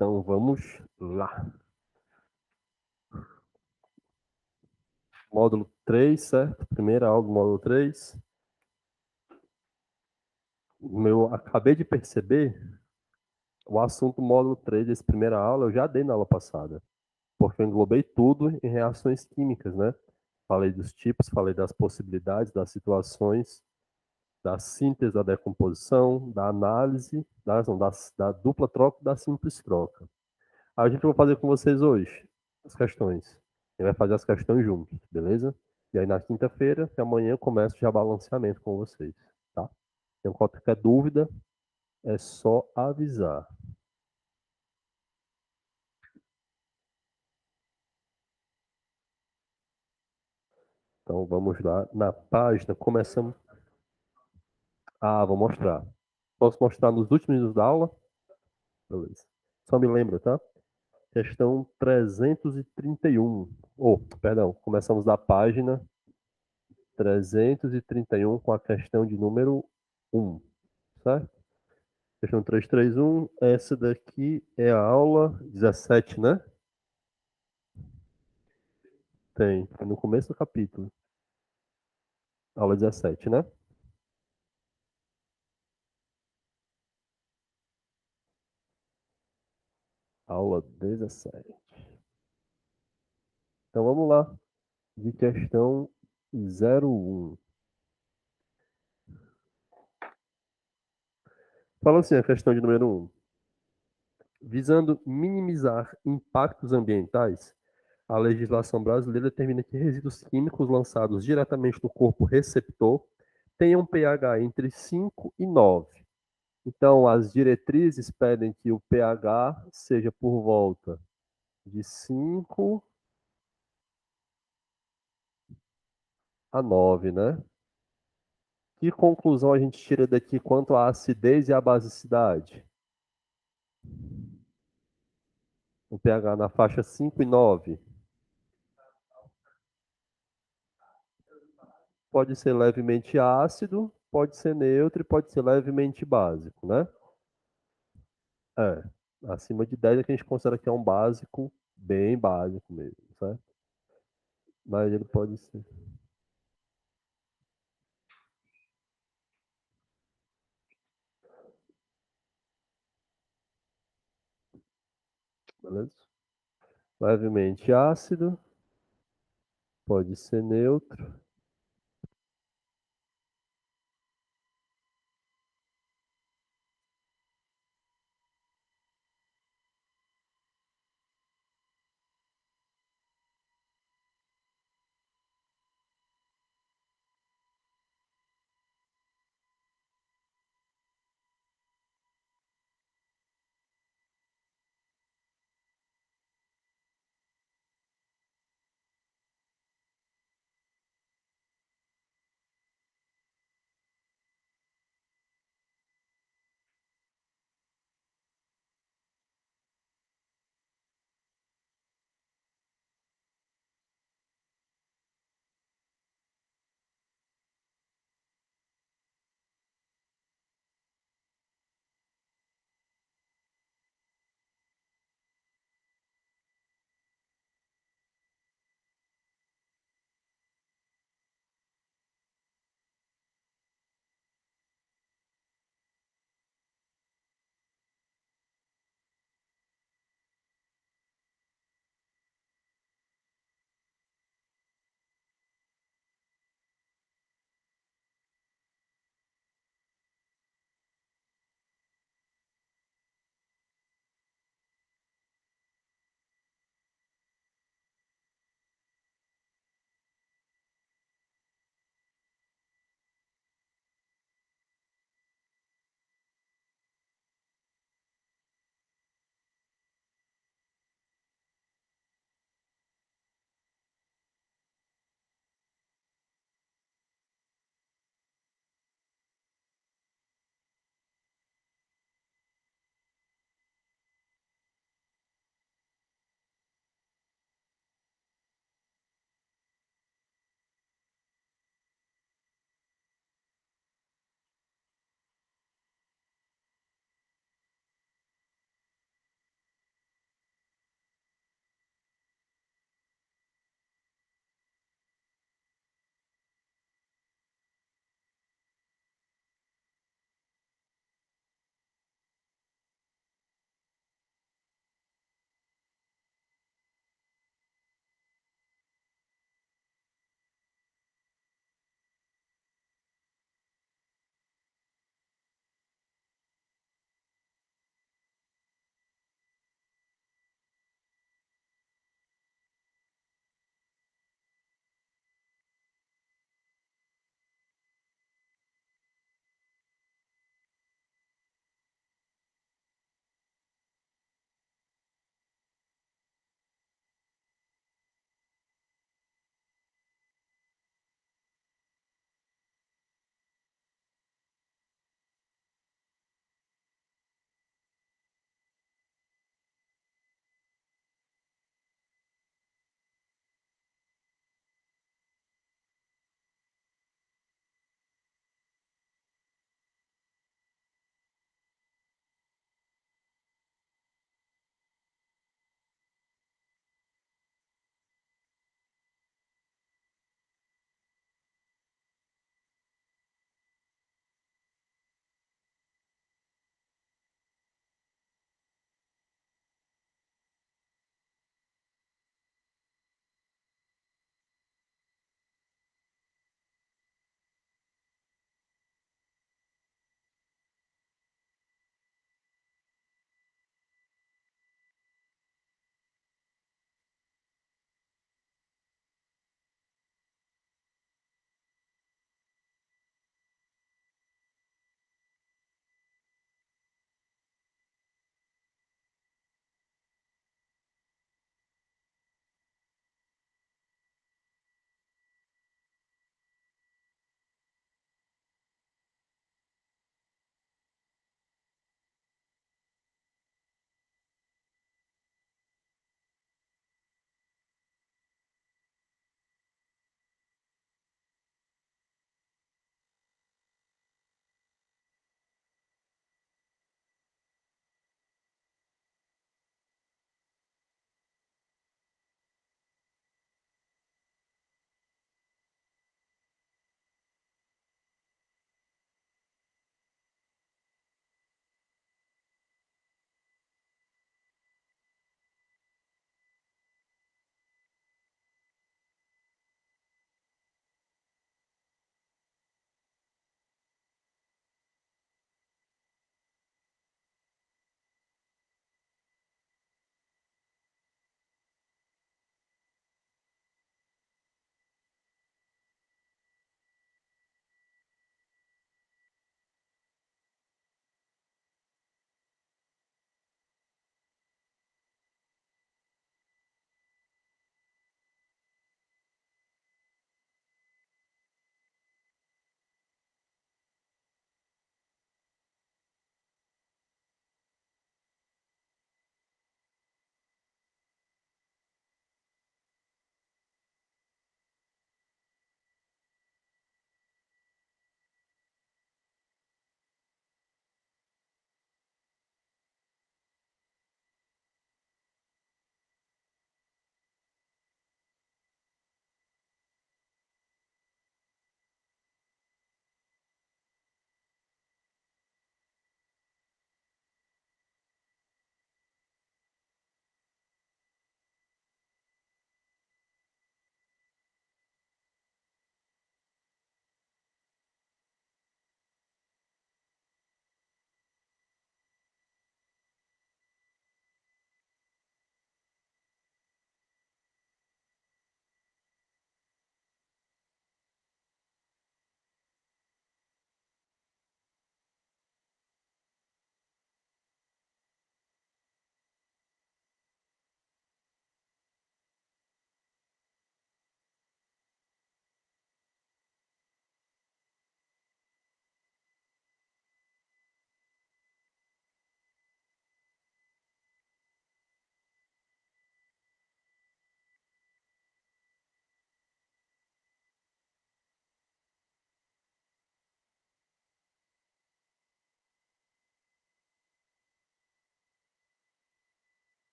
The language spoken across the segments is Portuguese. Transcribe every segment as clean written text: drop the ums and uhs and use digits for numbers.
Então vamos lá. Módulo 3, certo? Primeira aula do módulo 3. Acabei de perceber o assunto do módulo 3 dessa primeira aula, eu já dei na aula passada, porque eu englobei tudo em reações químicas, né? Falei dos tipos, falei das possibilidades, das situações, da síntese, da decomposição, da análise, da dupla troca e da simples troca. A gente vai fazer com vocês hoje as questões. A gente vai fazer as questões juntos, beleza? E aí na quinta-feira, até amanhã, eu começo já balanceamento com vocês, tá? Então, qualquer dúvida, é só avisar. Então, vamos lá. Na página, começamos. Ah, vou mostrar. Posso mostrar nos últimos minutos da aula? Beleza. Só me lembra, tá? Questão 331. Perdão, começamos da página 331 com a questão de número 1, certo? Questão 331, essa daqui é a aula 17, né? Tem, no começo do capítulo. Aula 17, né? Aula 17. Então vamos lá, de questão 01. Fala assim, a questão de número 1. Visando minimizar impactos ambientais, a legislação brasileira determina que resíduos químicos lançados diretamente no corpo receptor tenham pH entre 5 e 9. Então, as diretrizes pedem que o pH seja por volta de 5 a 9, né? Que conclusão a gente tira daqui quanto à acidez e à basicidade? O pH na faixa 5 e 9 pode ser levemente ácido, pode ser neutro e pode ser levemente básico, né? É, acima de 10 é que a gente considera que é um básico, bem básico mesmo, certo? Mas ele pode ser, beleza? Levemente ácido, pode ser neutro.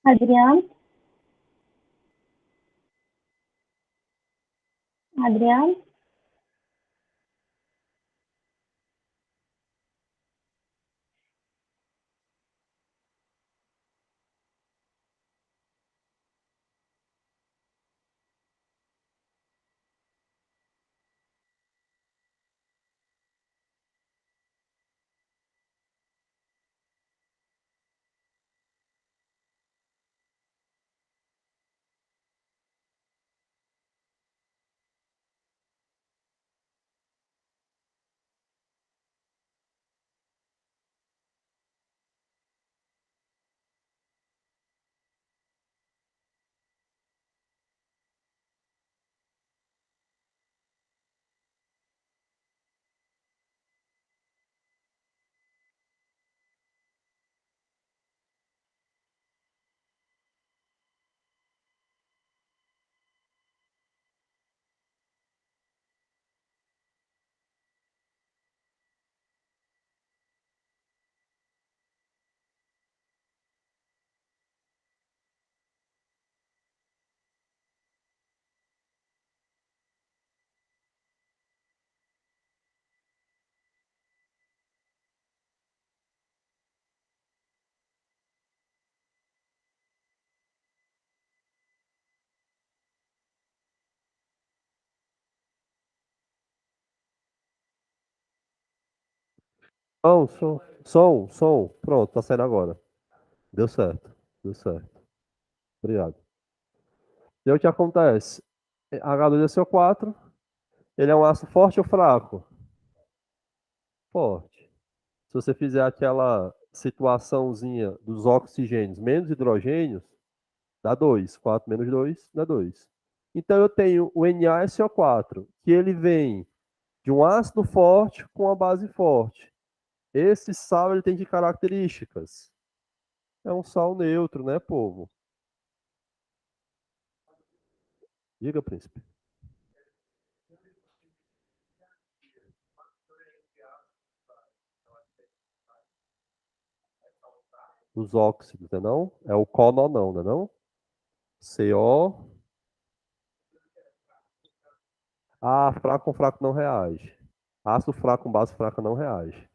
Adriano, Adriano, Som. Pronto, tá saindo agora. Deu certo. Deu certo. Obrigado. E aí o que acontece? H2SO4, ele é um ácido forte ou fraco? Forte. Se você fizer aquela situaçãozinha dos oxigênios menos hidrogênios, dá 2. 4 menos 2 dá 2. Então eu tenho o NaSO4, que ele vem de um ácido forte com a base forte. Esse sal ele tem que características? É um sal neutro, né, povo? Diga, príncipe. Os óxidos, né não? É o cononão, né não? CO. Ah, fraco com fraco não reage. Ácido fraco com base fraca não reage.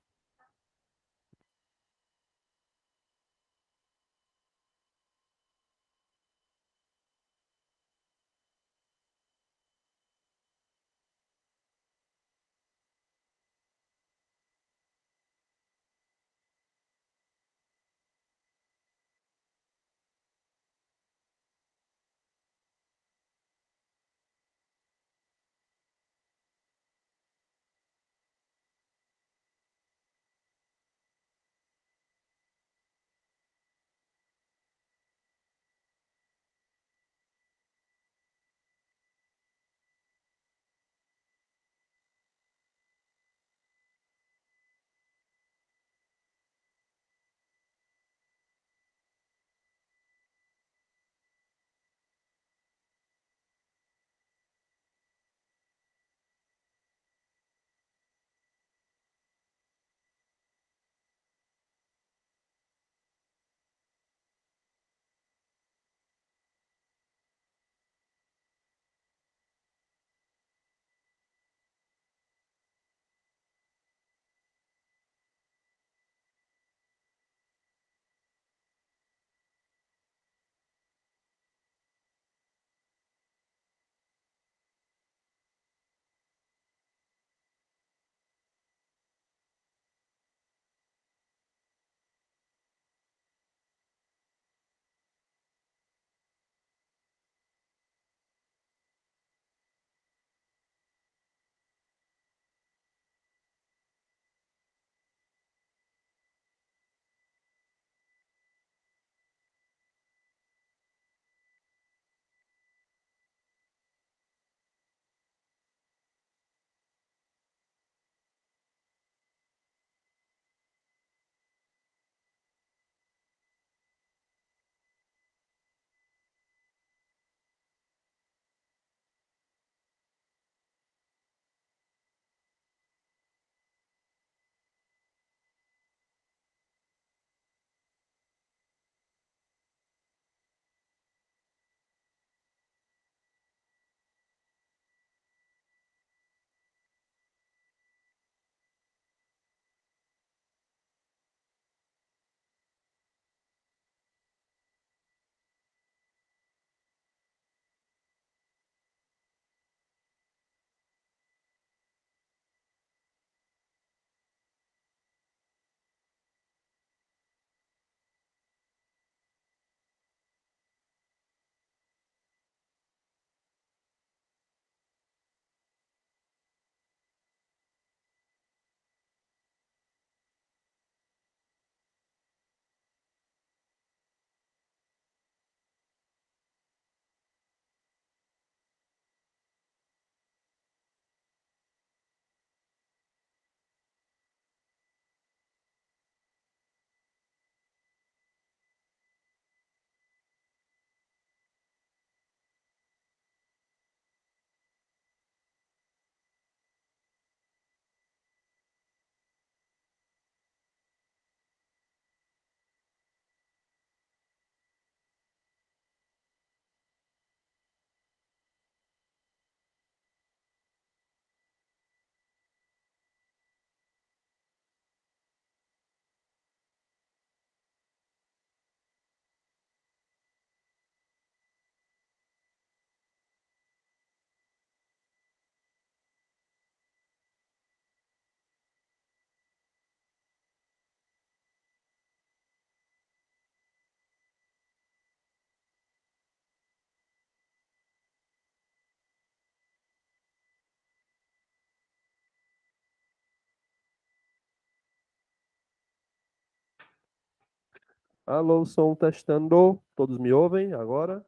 Alô, som testando. Todos me ouvem agora?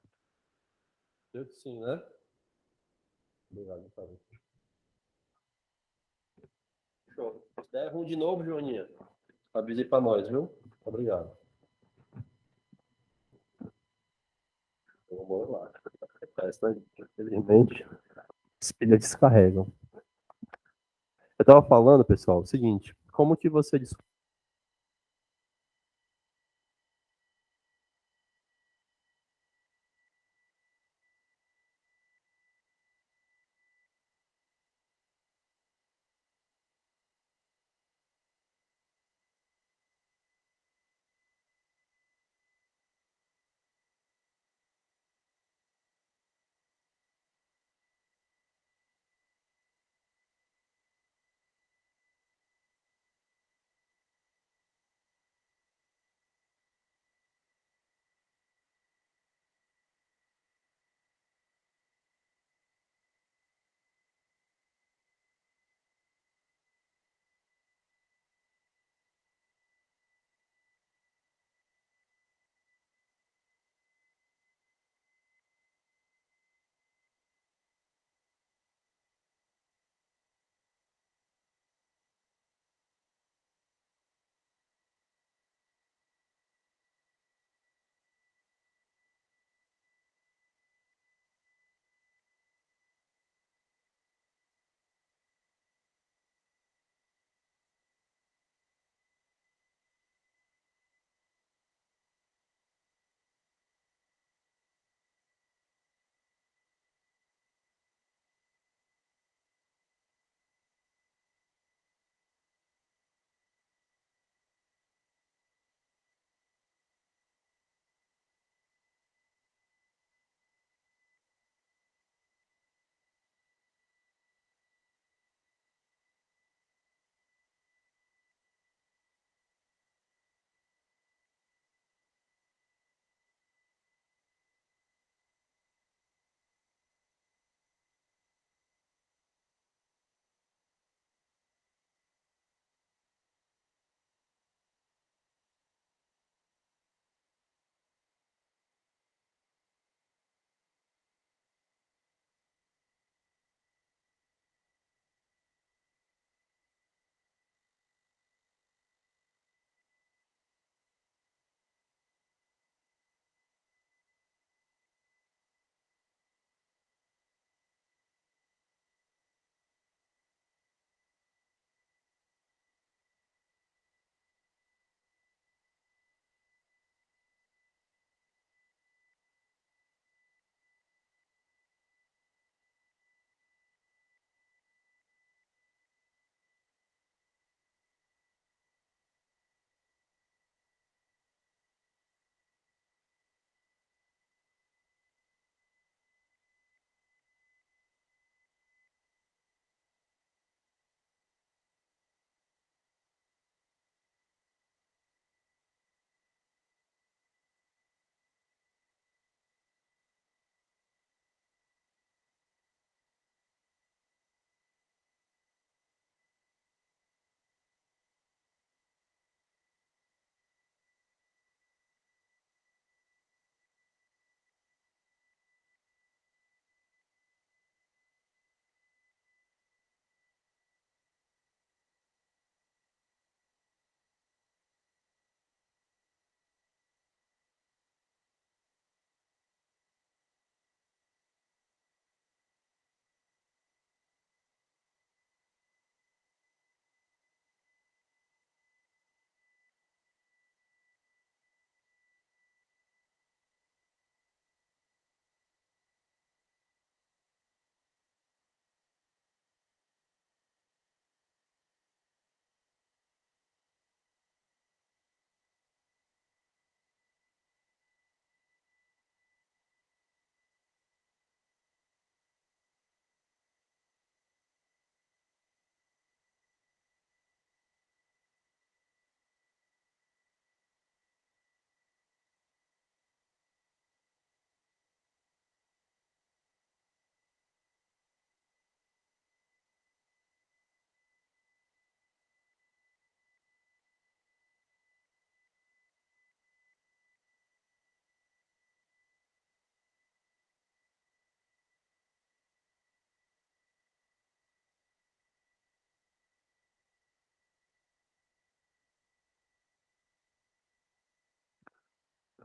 Eu que sim, né? Obrigado, Fábio. Show. Se der ruim de novo, Joaninha, avise pra nós, viu? Obrigado. Então, vamos lá. Essa, infelizmente, as pilhas descarregam. Eu tava falando, pessoal, o seguinte, como que você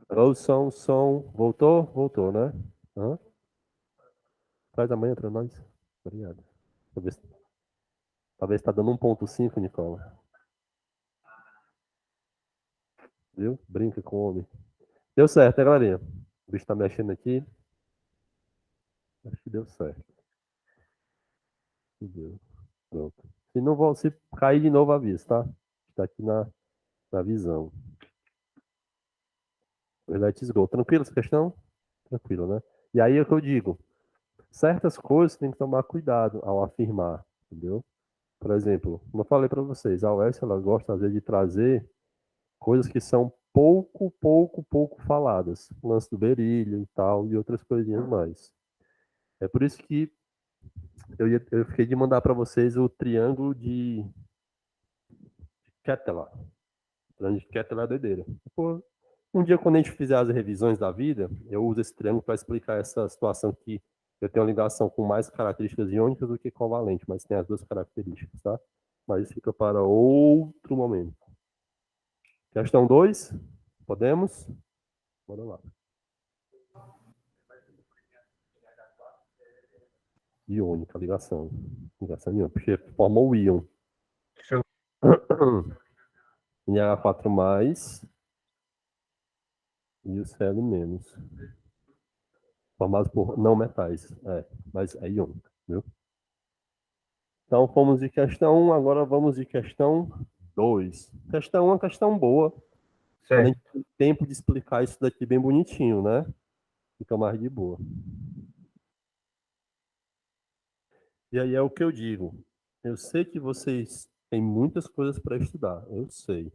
Alô, som. Voltou? Voltou, né? Hã? Faz amanhã pra nós. Obrigado. Talvez tá dando 1.5, Nicola. Viu? Brinca com o homem. Deu certo, né, galerinha? O bicho tá mexendo aqui. Acho que deu certo. Deu. Pronto. Se não vou, se cair de novo, avisa, tá? Tá aqui na visão. Let's go. Tranquilo essa questão? Tranquilo, né? E aí é o que eu digo. Certas coisas tem que tomar cuidado ao afirmar, entendeu? Por exemplo, como eu falei para vocês, a UES ela gosta às vezes de trazer coisas que são pouco faladas. O lance do berílio e tal, e outras coisinhas mais. É por isso que eu fiquei de mandar para vocês o triângulo de Ketteler. O triângulo de Ketteler é doideira. Pô, um dia, quando a gente fizer as revisões da vida, eu uso esse triângulo para explicar essa situação que eu tenho uma ligação com mais características iônicas do que covalente, mas tem as duas características, tá? Mas isso fica para outro momento. Questão 2, podemos? Bora lá. Iônica, ligação. Ligação iônica, porque forma o íon. NH4+, e o Cl-, formados por não metais. Mas é íônica, viu? Então, fomos de questão 1, agora vamos de questão 2. Questão 1 é uma questão boa. Quando a gente tem tempo de explicar isso daqui bem bonitinho, né? Fica mais de boa. E aí é o que eu digo. Eu sei que vocês têm muitas coisas para estudar. Eu sei.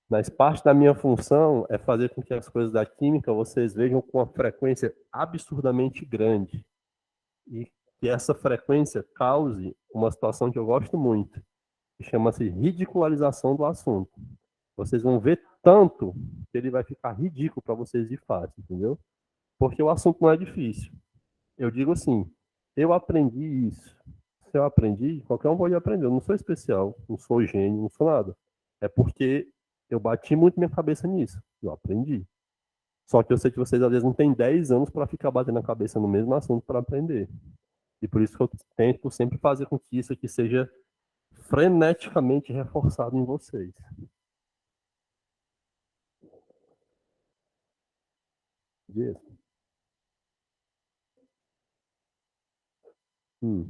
Mas parte da minha função é fazer com que as coisas da química vocês vejam com uma frequência absurdamente grande. E que essa frequência cause uma situação que eu gosto muito, que chama-se ridicularização do assunto. Vocês vão ver tanto que ele vai ficar ridículo para vocês de fato, entendeu? Porque o assunto não é difícil. Eu digo assim, eu aprendi isso. Se eu aprendi, qualquer um pode aprender. Eu não sou especial, não sou gênio, não sou nada. É porque eu bati muito minha cabeça nisso. Eu aprendi. Só que eu sei que vocês às vezes não têm 10 anos para ficar batendo a cabeça no mesmo assunto para aprender. E por isso que eu tento sempre fazer com que isso aqui seja freneticamente reforçado em vocês. Yes. Hum.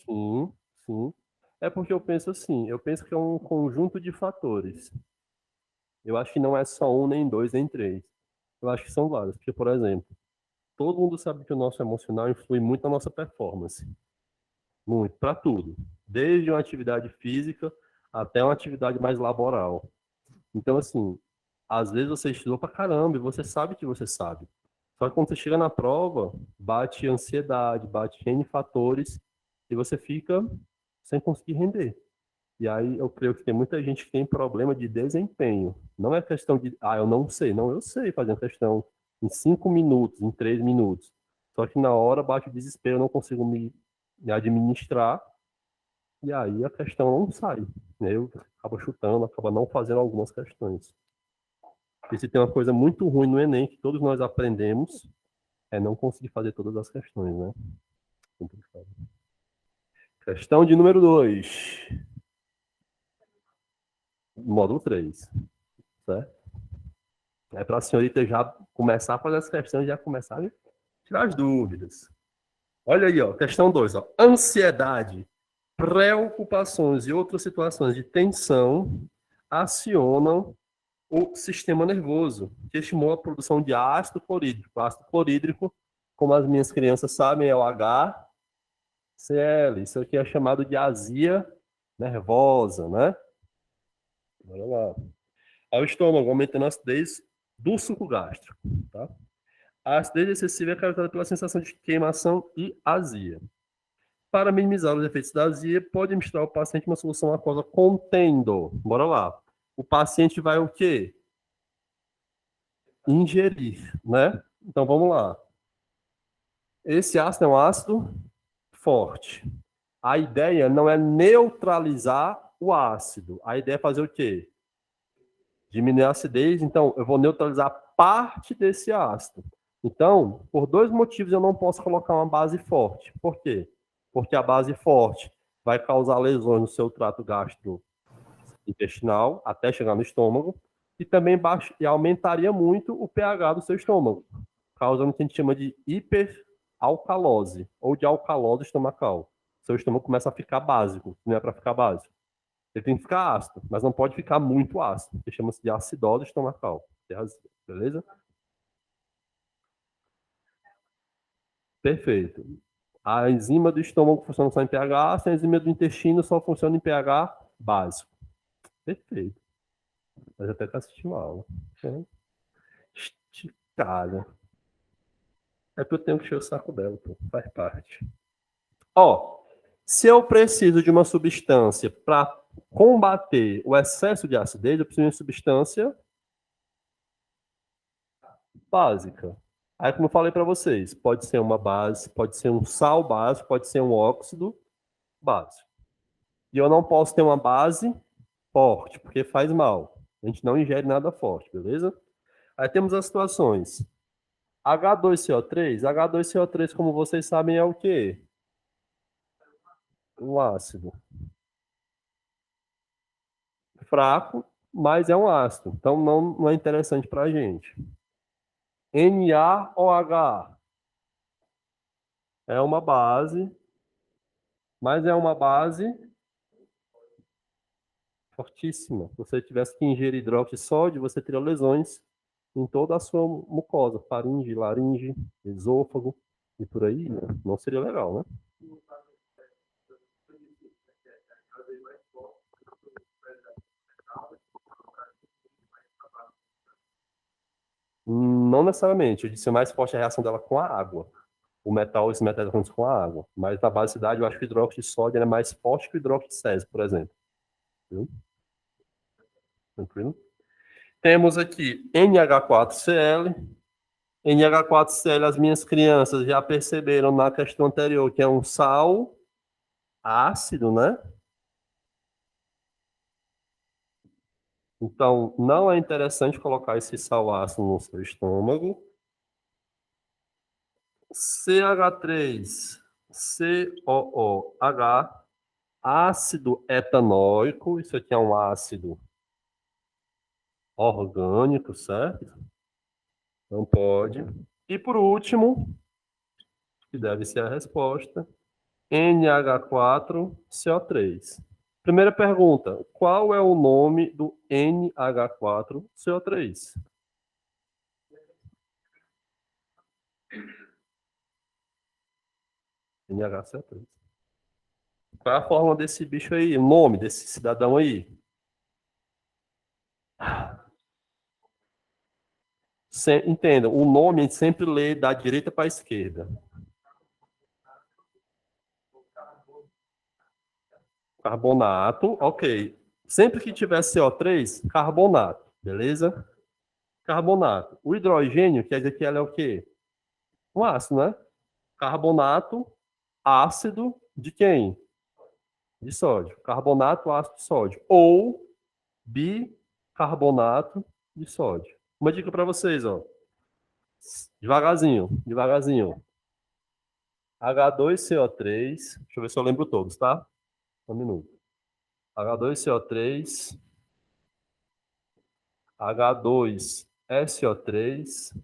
Sim, sim. É porque eu penso assim, eu penso que é um conjunto de fatores. Eu acho que não é só um, nem dois, nem três. Eu acho que são vários. Porque, por exemplo, todo mundo sabe que o nosso emocional influi muito na nossa performance. Muito, para tudo. Desde uma atividade física até uma atividade mais laboral. Então, assim, às vezes você estudou pra caramba e você sabe que você sabe. Só que quando você chega na prova, bate ansiedade, bate N fatores e você fica sem conseguir render. E aí eu creio que tem muita gente que tem problema de desempenho. Não é questão de, eu não sei. Não, eu sei fazer uma questão em 5 minutos, em 3 minutos. Só que na hora bate o desespero, eu não consigo me administrar, e aí a questão não sai. Né? Eu acabo chutando, acabo não fazendo algumas questões. E se tem uma coisa muito ruim no Enem, que todos nós aprendemos, é não conseguir fazer todas as questões, né? Complicado. Questão de número 2. Módulo 3. Certo? É para a senhorita já começar a fazer as questões, já começar a tirar as dúvidas. Olha aí, ó, questão 2. Ansiedade, preocupações e outras situações de tensão acionam o sistema nervoso, que estimula a produção de ácido clorídrico. O ácido clorídrico, como as minhas crianças sabem, é o HCl. Isso aqui é chamado de azia nervosa, né? Bora lá. Ao estômago, aumentando a acidez do suco gástrico, tá? A acidez excessiva é causada pela sensação de queimação e azia. Para minimizar os efeitos da azia, pode misturar o paciente uma solução aquosa contendo. Bora lá. O paciente vai o quê? ingerir, né? Então vamos lá. Esse ácido é um ácido forte. A ideia não é neutralizar o ácido. A ideia é fazer o quê? Diminuir a acidez. Então, eu vou neutralizar parte desse ácido. Então, por dois motivos, eu não posso colocar uma base forte. Por quê? Porque a base forte vai causar lesões no seu trato gastrointestinal, até chegar no estômago, e também e aumentaria muito o pH do seu estômago, causando o que a gente chama de hiperalcalose, ou de alcalose estomacal. Seu estômago começa a ficar básico, não é para ficar básico. Ele tem que ficar ácido, mas não pode ficar muito ácido, que chama-se de acidose estomacal. Beleza? Perfeito. A enzima do estômago funciona só em pH ácido, a enzima do intestino só funciona em pH básico. Perfeito. Mas até que assistindo a aula. Esticada. É porque eu tenho que encher o saco dela, pô. Faz parte. Ó, se eu preciso de uma substância para combater o excesso de acidez, eu preciso de uma substância básica. Aí, como eu falei para vocês, pode ser uma base, pode ser um sal básico, pode ser um óxido básico. E eu não posso ter uma base forte, porque faz mal. A gente não ingere nada forte, beleza? Aí temos as situações. H2CO3, H2CO3, como vocês sabem, é o quê? Um ácido fraco, mas é um ácido. Então não é interessante para a gente. NaOH é uma base, mas é uma base fortíssima. Se você tivesse que ingerir hidróxido de sódio, você teria lesões em toda a sua mucosa, faringe, laringe, esôfago e por aí. Não seria legal, né? Não necessariamente. Eu disse mais forte a reação dela com a água. O metal, esse metal com a água. Mas na basicidade, eu acho que o hidróxido de sódio é mais forte que o hidróxido de césio, por exemplo. Viu? Tranquilo? Temos aqui NH4Cl. NH4Cl, as minhas crianças já perceberam na questão anterior que é um sal ácido, né? Então, não é interessante colocar esse sal ácido no seu estômago. CH3COOH, ácido etanóico, isso aqui é um ácido orgânico, certo? Não pode. E por último, que deve ser a resposta, NH4CO3. Primeira pergunta: qual é o nome do NH4CO3? NHCO3. Qual é a forma desse bicho aí? O nome desse cidadão aí? Entenda, o nome a gente sempre lê da direita para a esquerda. Carbonato, ok. Sempre que tiver CO3, carbonato, beleza? Carbonato. O hidrogênio, quer dizer que ela é o quê? Um ácido, né? Carbonato, ácido de quem? De sódio. Carbonato, ácido de sódio. Ou bicarbonato de sódio. Uma dica para vocês, ó. Devagarzinho, devagarzinho. H2CO3. Deixa eu ver se eu lembro todos, tá? Um minuto. H2CO3. H2SO3.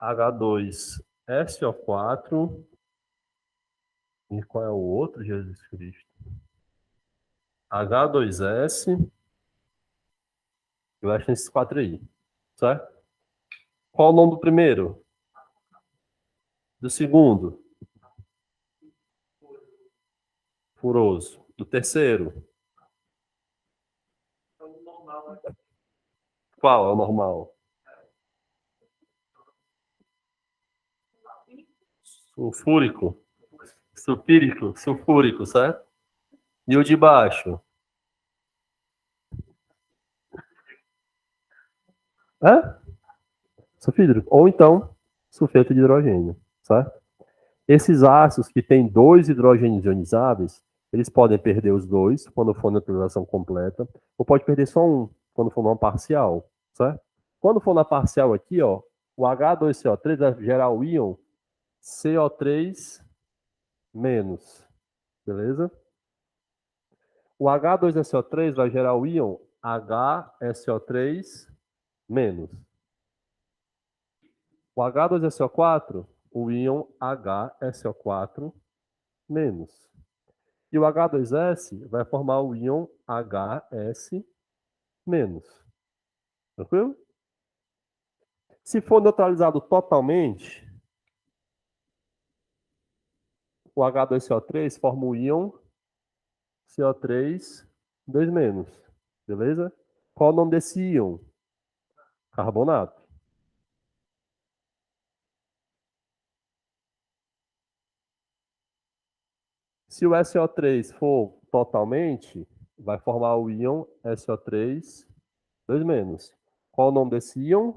H2SO4. E qual é o outro, Jesus Cristo? H2S. Eu acho esses quatro aí. Certo? Qual o nome do primeiro? Do segundo? Furoso. Do terceiro? Qual é o normal? Sulfúrico. Sulfúrico, certo? E o de baixo? Hã? sulfídrico. Ou então, sulfeto de hidrogênio, certo? Esses ácidos que têm dois hidrogênios ionizáveis, eles podem perder os dois quando for neutralização completa, ou pode perder só um quando for numa parcial, certo? Quando for na parcial aqui, ó, o H2CO3 vai gerar o íon CO3 menos, beleza? O H2SO3 vai gerar o íon HSO3 menos. O H2SO4, o íon HSO4 menos. E o H2S vai formar o íon HS menos. Tranquilo? Se for neutralizado totalmente, o H2CO3 forma o íon CO3 2 menos. Beleza? Qual o nome desse íon? Carbonato. Se o SO3 for totalmente, vai formar o íon SO3 2 menos. Qual o nome desse íon?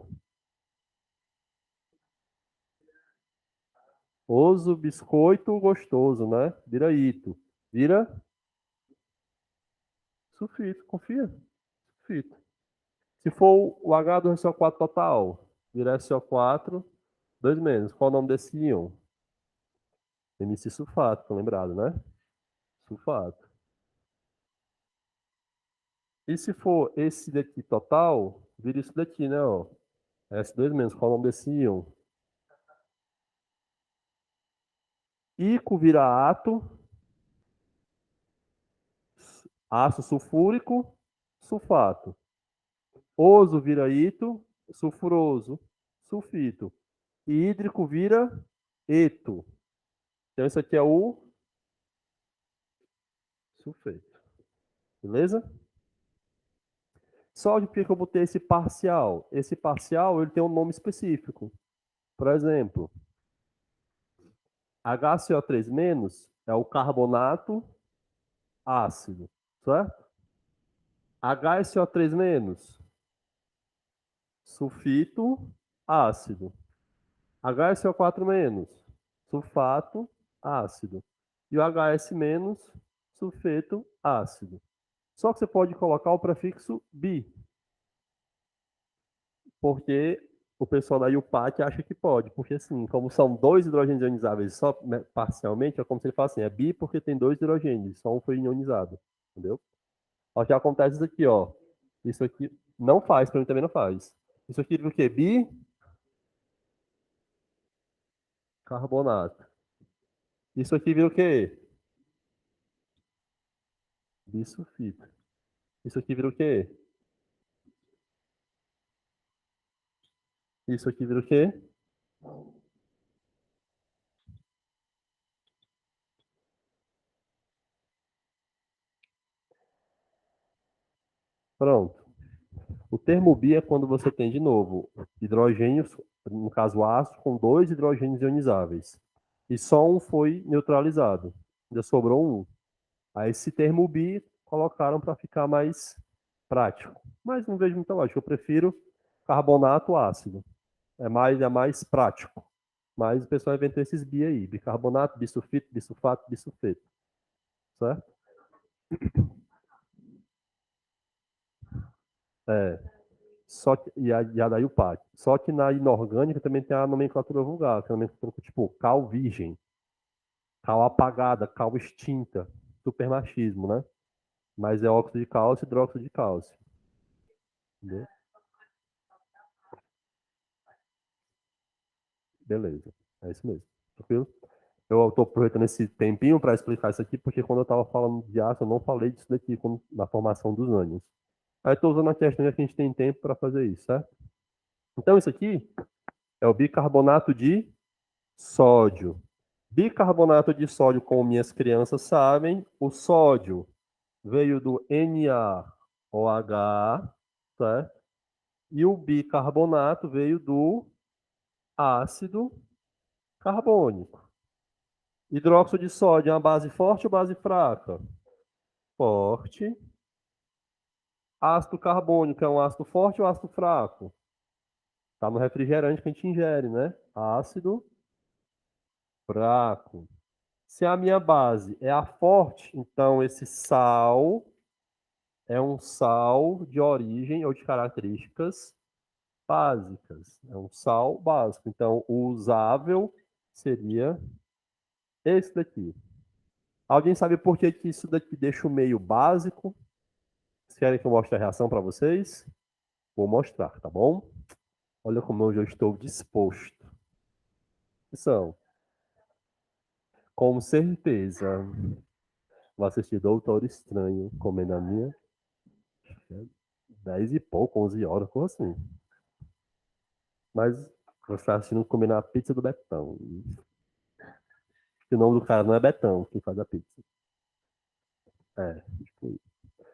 Oso, biscoito, gostoso, né? Vira ito. Vira sulfito, confia. Sulfito. Se for o H2SO4 total, vira SO4 2 menos. Qual o nome desse íon? MC sulfato, tô lembrado, né? Sulfato. E se for esse daqui total, vira isso daqui, né? Ó. S2 menos. Qual o nome desse íon? Ico vira ato, ácido sulfúrico, sulfato. Oso vira ito, sulfuroso, sulfito. E hídrico vira eto. Então, isso aqui é o sulfeto. Beleza? Só de que eu botei esse parcial. Esse parcial ele tem um nome específico. Por exemplo, HCO3- é o carbonato ácido, certo? HSO3-, sulfito ácido. HSO4-, sulfato ácido. E o HS-, sulfeto ácido. Só que você pode colocar o prefixo bi, porque o pessoal da UPAC acha que pode, porque assim, como são dois hidrogênios ionizáveis só parcialmente, é como se ele falasse assim, é bi porque tem dois hidrogênios, só um foi ionizado, entendeu? O que acontece isso aqui, ó. Isso aqui não faz, para mim também não faz. Isso aqui vira o quê? Bicarbonato. Isso aqui vira o quê? Bisulfito. Isso aqui vira o quê? Isso aqui vira o quê? Pronto. O termo bi é quando você tem, de novo, hidrogênios, no caso ácido, com dois hidrogênios ionizáveis. E só um foi neutralizado. Ainda sobrou um. Aí esse termo bi colocaram para ficar mais prático. Mas não vejo muita lógica. Eu prefiro carbonato ácido. É mais prático. Mas o pessoal inventou esses bi aí. Bicarbonato, bisulfito, bisulfato, bisulfeto. Certo? É. Só que, e a da IUPAC. Só que na inorgânica também tem a nomenclatura vulgar, que é a nomenclatura tipo cal virgem, cal apagada, cal extinta, supermachismo, né? Mas é óxido de cálcio e hidróxido de cálcio. Entendeu? Beleza. É isso mesmo. Tranquilo? Eu estou aproveitando esse tempinho para explicar isso aqui, porque quando eu estava falando de ácido, eu não falei disso daqui na formação dos ânions. Aí estou usando a questão que a gente tem tempo para fazer isso, certo? Então, isso aqui é o bicarbonato de sódio. Bicarbonato de sódio, como minhas crianças sabem, o sódio veio do NaOH, certo? E o bicarbonato veio do ácido carbônico. Hidróxido de sódio é uma base forte ou base fraca? Forte. Ácido carbônico é um ácido forte ou ácido fraco? Está no refrigerante que a gente ingere, né? Ácido fraco. Se a minha base é a forte, então esse sal é um sal de origem ou de características básicas. É um sal básico. Então, o usável seria esse daqui. Alguém sabe por que que isso daqui deixa o meio básico? Vocês querem que eu mostre a reação para vocês? Vou mostrar, tá bom? Olha como eu já estou disposto. São, com certeza, vou assistir Doutor Estranho comendo a minha 10 e pouco, 11 horas, como assim? Mas você está assistindo comendo a pizza do Betão. O nome do cara não é Betão, quem faz a pizza. É, tipo isso.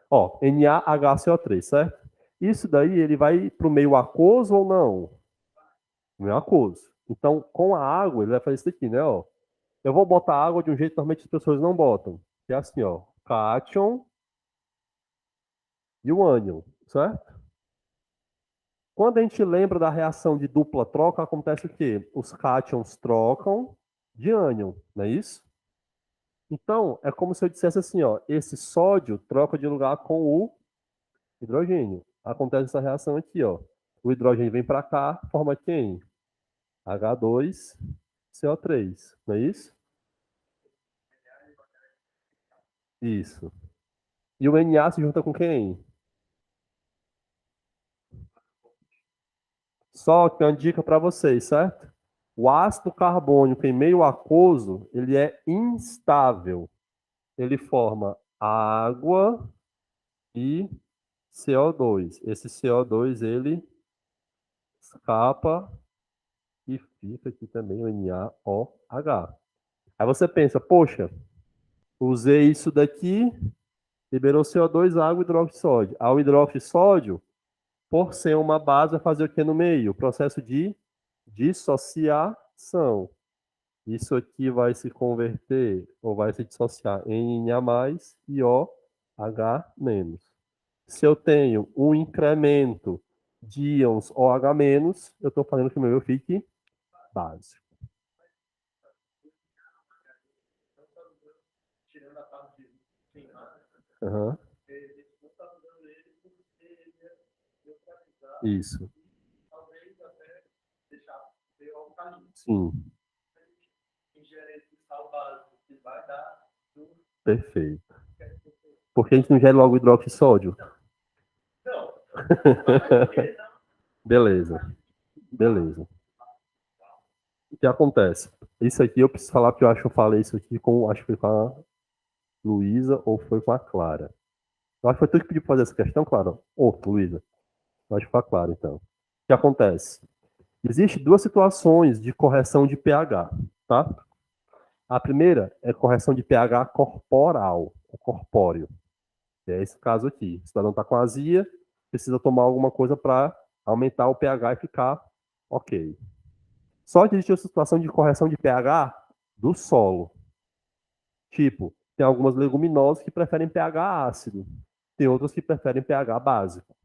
Ó, NaHCO3, certo? Isso daí, ele vai para o meio aquoso ou não? Meio aquoso. Então, com a água, ele vai fazer isso aqui, né? Ó. Eu vou botar água de um jeito que normalmente as pessoas não botam. Que é assim, ó. Cátion e o ânion, certo? Quando a gente lembra da reação de dupla troca, acontece o quê? Os cátions trocam de ânion, não é isso? Então, é como se eu dissesse assim, ó, esse sódio troca de lugar com o hidrogênio. Acontece essa reação aqui, ó. O hidrogênio vem para cá, forma quem? H2CO3, não é isso? Isso. E o Na se junta com quem? Só que tem uma dica para vocês, certo? O ácido carbônico em meio aquoso, ele é instável. Ele forma água e CO2. Esse CO2, ele escapa e fica aqui também o NaOH. Aí você pensa, poxa, usei isso daqui, liberou CO2, água e hidróxido de sódio. Ao hidróxido de sódio, por ser uma base, vai fazer o que no meio? O processo de dissociação. Isso aqui vai se converter, ou vai se dissociar em Na+, e OH-. Se eu tenho um incremento de íons OH-, eu estou fazendo que o meu fique básico. Uhum. Isso. Sim. Perfeito. Por que a gente não gera logo hidróxido de sódio? Beleza. Beleza. O que acontece? Isso aqui eu preciso falar, porque eu acho que eu falei isso aqui com, acho que foi com a Luísa ou foi com a Clara. Eu acho que foi tu que pediu para fazer essa questão, Clara. Ou, Luísa. Eu acho que foi a Clara, então. O que acontece? Existem duas situações de correção de pH, tá? A primeira é correção de pH corporal, ou corpóreo. Que é esse caso aqui. O cidadão está com azia, precisa tomar alguma coisa para aumentar o pH e ficar ok. Só que existe a situação de correção de pH do solo. Tipo, tem algumas leguminosas que preferem pH ácido, tem outras que preferem pH básico.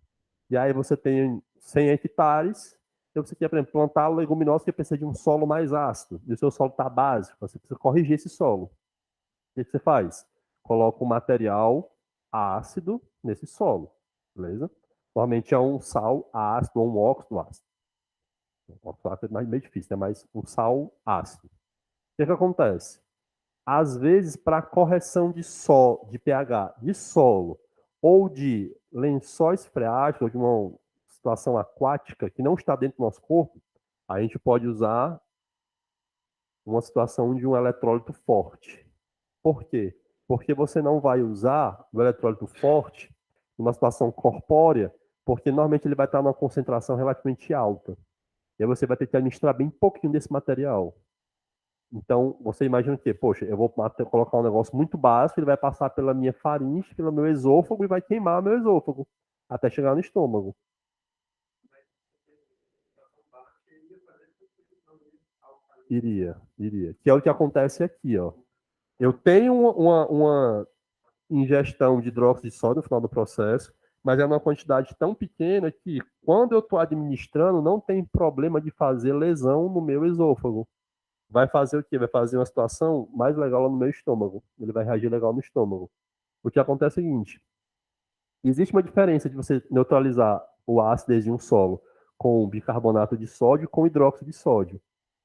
E aí você tem 100 hectares, e você quer, por exemplo, plantar leguminosa que precisa de um solo mais ácido, e o seu solo está básico, você precisa corrigir esse solo. O que você faz? Coloca um material ácido nesse solo, beleza? Normalmente é um sal ácido ou um óxido ácido. O óxido ácido é meio difícil, é mais um sal ácido. O que acontece? Às vezes, para correção de pH de solo ou de lençóis freáticos, ou de uma situação aquática que não está dentro do nosso corpo, a gente pode usar uma situação de um eletrólito forte. Por quê? Porque você não vai usar o eletrólito forte numa situação corpórea, porque normalmente ele vai estar numa concentração relativamente alta. E aí você vai ter que administrar bem pouquinho desse material. Então, você imagina o quê? Poxa, eu vou colocar um negócio muito básico, ele vai passar pela minha faringe, pelo meu esôfago e vai queimar meu esôfago até chegar no estômago. Iria. Que é o que acontece aqui, ó. Eu tenho uma ingestão de hidróxido de sódio no final do processo, mas é uma quantidade tão pequena que, quando eu estou administrando, não tem problema de fazer lesão no meu esôfago. Vai fazer o quê? Vai fazer uma situação mais legal lá no meu estômago. Ele vai reagir legal no estômago. O que acontece é o seguinte: existe uma diferença de você neutralizar o ácido de um solo com bicarbonato de sódio com hidróxido de sódio.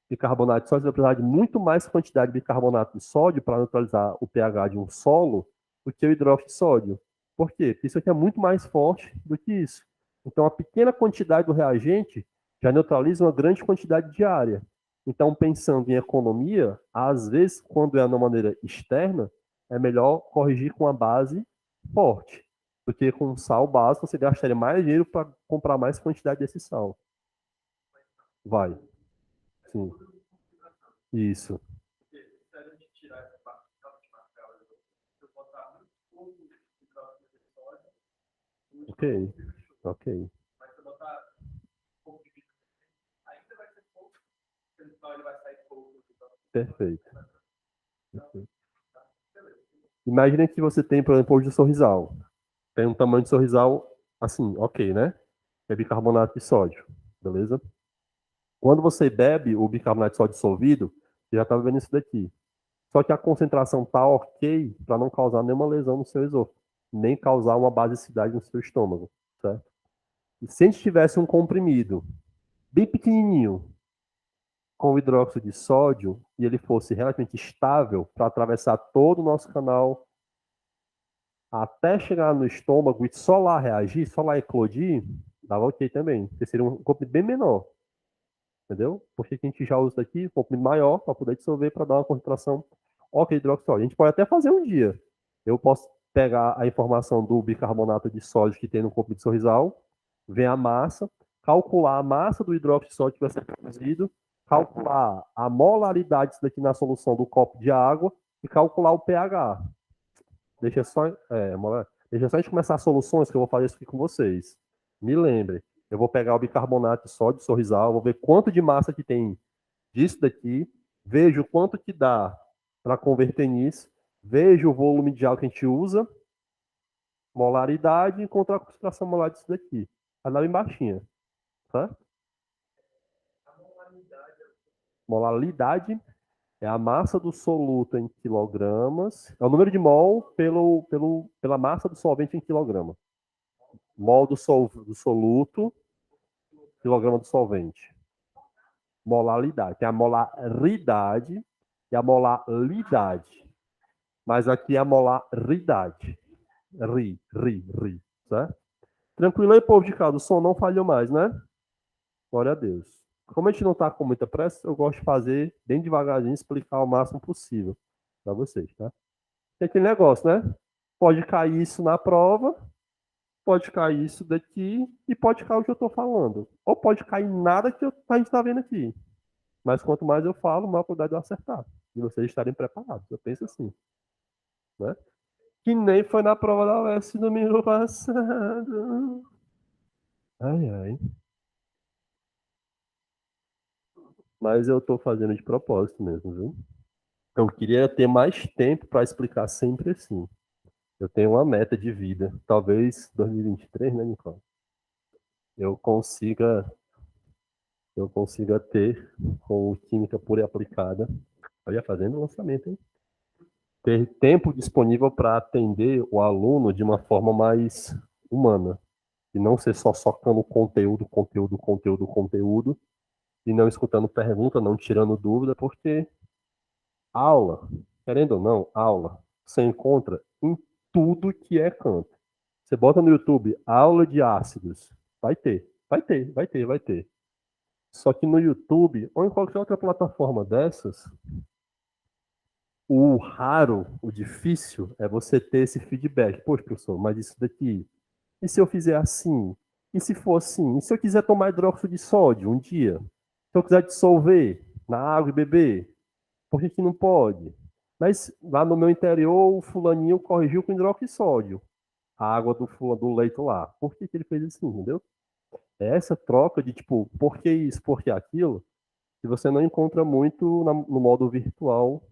Bicarbonato de sódio vai precisar de muito mais quantidade de bicarbonato de sódio para neutralizar o pH de um solo do que o hidróxido de sódio. Por quê? Porque isso aqui é muito mais forte do que isso. Então, a pequena quantidade do reagente já neutraliza uma grande quantidade de área. Então, pensando em economia, às vezes, quando é de uma maneira externa, é melhor corrigir com a base forte, porque com sal básico você gastaria mais dinheiro para comprar mais quantidade desse sal. Vai, sim, isso. Ok, ok. Perfeito. Perfeito. Imagina que você tem, por exemplo, hoje o sorrisal. Tem um tamanho de sorrisal assim, ok, né? É bicarbonato de sódio, beleza? Quando você bebe o bicarbonato de sódio dissolvido, você já está bebendo isso daqui. Só que a concentração tá ok para não causar nenhuma lesão no seu esôfago, nem causar uma basicidade no seu estômago, certo? E se a gente tivesse um comprimido bem pequenininho com hidróxido de sódio e ele fosse relativamente estável para atravessar todo o nosso canal até chegar no estômago e só lá reagir, só lá eclodir, dava ok também. Porque seria um comprimido bem menor, entendeu? Porque a gente já usa aqui um comprimido maior para poder dissolver, para dar uma concentração ok de hidróxido de sódio. A gente pode até fazer um dia. Eu posso pegar a informação do bicarbonato de sódio que tem no comprimido de sorrisal, ver a massa, calcular a massa do hidróxido de sódio que vai ser produzido, calcular a molaridade disso daqui na solução do copo de água e calcular o pH. Deixa só a gente começar as soluções que eu vou fazer isso aqui com vocês. Me lembre, eu vou pegar o bicarbonato de sódio, sorrisal, vou ver quanto de massa que tem disso daqui, vejo quanto que dá para converter nisso, vejo o volume de água que a gente usa, molaridade, e encontrar a concentração molar disso daqui. Vai dar bem baixinha, tá? Molaridade é a massa do soluto em quilogramas, é o número de mol pela massa do solvente em quilograma. Mol do soluto, quilograma do solvente. Molaridade. Tem a molaridade e a molalidade. Mas aqui é a molaridade. Ri. Certo? Tranquilo aí, povo de casa. O som não falhou mais, né? Glória a Deus. Como a gente não está com muita pressa, eu gosto de fazer bem devagarzinho, explicar o máximo possível para vocês, tá? Tem aquele negócio, né? Pode cair isso na prova, pode cair isso daqui e pode cair o que eu estou falando. Ou pode cair nada que a gente está vendo aqui. Mas quanto mais eu falo, maior a probabilidade de eu acertar. E vocês estarem preparados. Eu penso assim, né? Que nem foi na prova da UES domingo passado. Ai, ai. Mas eu estou fazendo de propósito mesmo, viu? Eu queria ter mais tempo para explicar sempre assim. Eu tenho uma meta de vida. Talvez 2023, né, Nicole? Eu consiga, eu consiga ter com química pura e aplicada. Olha, fazendo lançamento, hein? Ter tempo disponível para atender o aluno de uma forma mais humana. E não ser só socando conteúdo, e não escutando pergunta, não tirando dúvida, porque aula, querendo ou não, aula, você encontra em tudo que é canto. Você bota no YouTube aula de ácidos, vai ter. Só que no YouTube, ou em qualquer outra plataforma dessas, o raro, o difícil é você ter esse feedback. Poxa, professor, mas isso daqui, e se eu fizer assim? E se for assim? E se eu quiser tomar hidróxido de sódio um dia? Se eu quiser dissolver na água e beber? Por que que não pode? Mas lá no meu interior, o fulaninho corrigiu com hidróxido de sódio. A água do leito lá. Por que que ele fez assim, entendeu? É essa troca de tipo, por que isso, por que aquilo, que você não encontra muito no modo virtual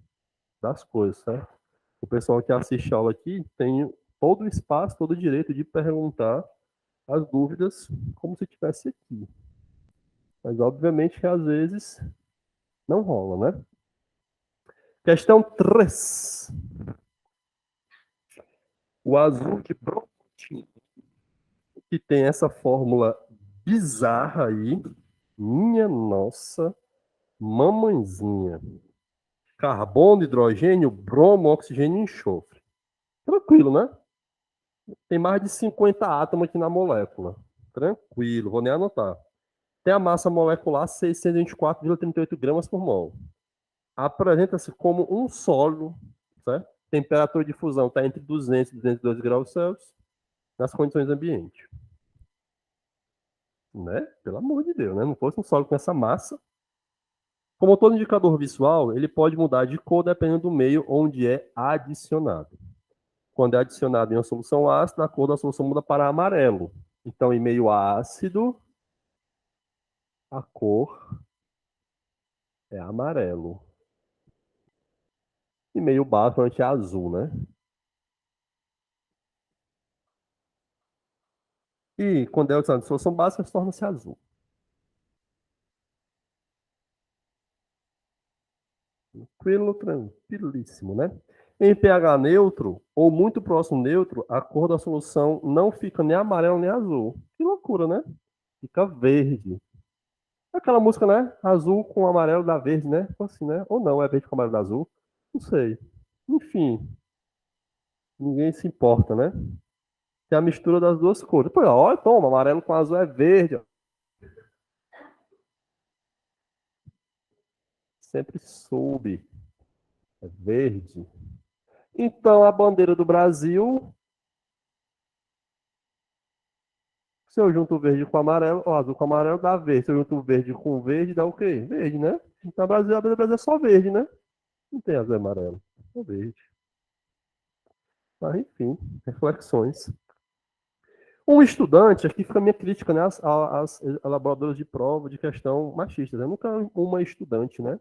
das coisas, certo? O pessoal que assiste a aula aqui tem todo o espaço, todo o direito de perguntar as dúvidas como se estivesse aqui. Mas, obviamente, que às vezes não rola, né? Questão 3. O azul de Brodmann, que tem essa fórmula bizarra aí. Minha nossa, mamãezinha. Carbono, hidrogênio, bromo, oxigênio e enxofre. Tranquilo, né? Tem mais de 50 átomos aqui na molécula. Tranquilo, vou nem anotar. Tem a massa molecular 624,38 gramas por mol. Apresenta-se como um sólido, certo? Temperatura de fusão está entre 200 e 202 graus Celsius nas condições ambiente. Né? Pelo amor de Deus, né? Não fosse um sólido com essa massa. Como todo indicador visual, ele pode mudar de cor dependendo do meio onde é adicionado. Quando é adicionado em uma solução ácida, a cor da solução muda para amarelo. Então, em meio ácido, a cor é amarelo. E meio básico, é azul, né? E quando é adicionado em solução básica, torna-se azul. Tranquilo, tranquilíssimo, né? Em pH neutro, ou muito próximo neutro, a cor da solução não fica nem amarelo nem azul. Que loucura, né? Fica verde. Aquela música, né? Azul com amarelo dá verde, né? Assim, né? Ou não, é verde com amarelo dá azul. Não sei. Enfim, ninguém se importa, né? Tem a mistura das duas cores. Pô, olha, toma, amarelo com azul é verde. Ó. Sempre soube. É verde. Então, a bandeira do Brasil, se eu junto o verde com o amarelo, o azul com o amarelo dá verde. Se eu junto o verde com o verde, dá o quê? Verde, né? Então, a bandeira do Brasil é só verde, né? Não tem azul e amarelo. É só verde. Mas, enfim, reflexões. Um estudante, aqui fica a minha crítica, né, às elaboradoras de prova de questão machistas. Eu nunca uma estudante, né?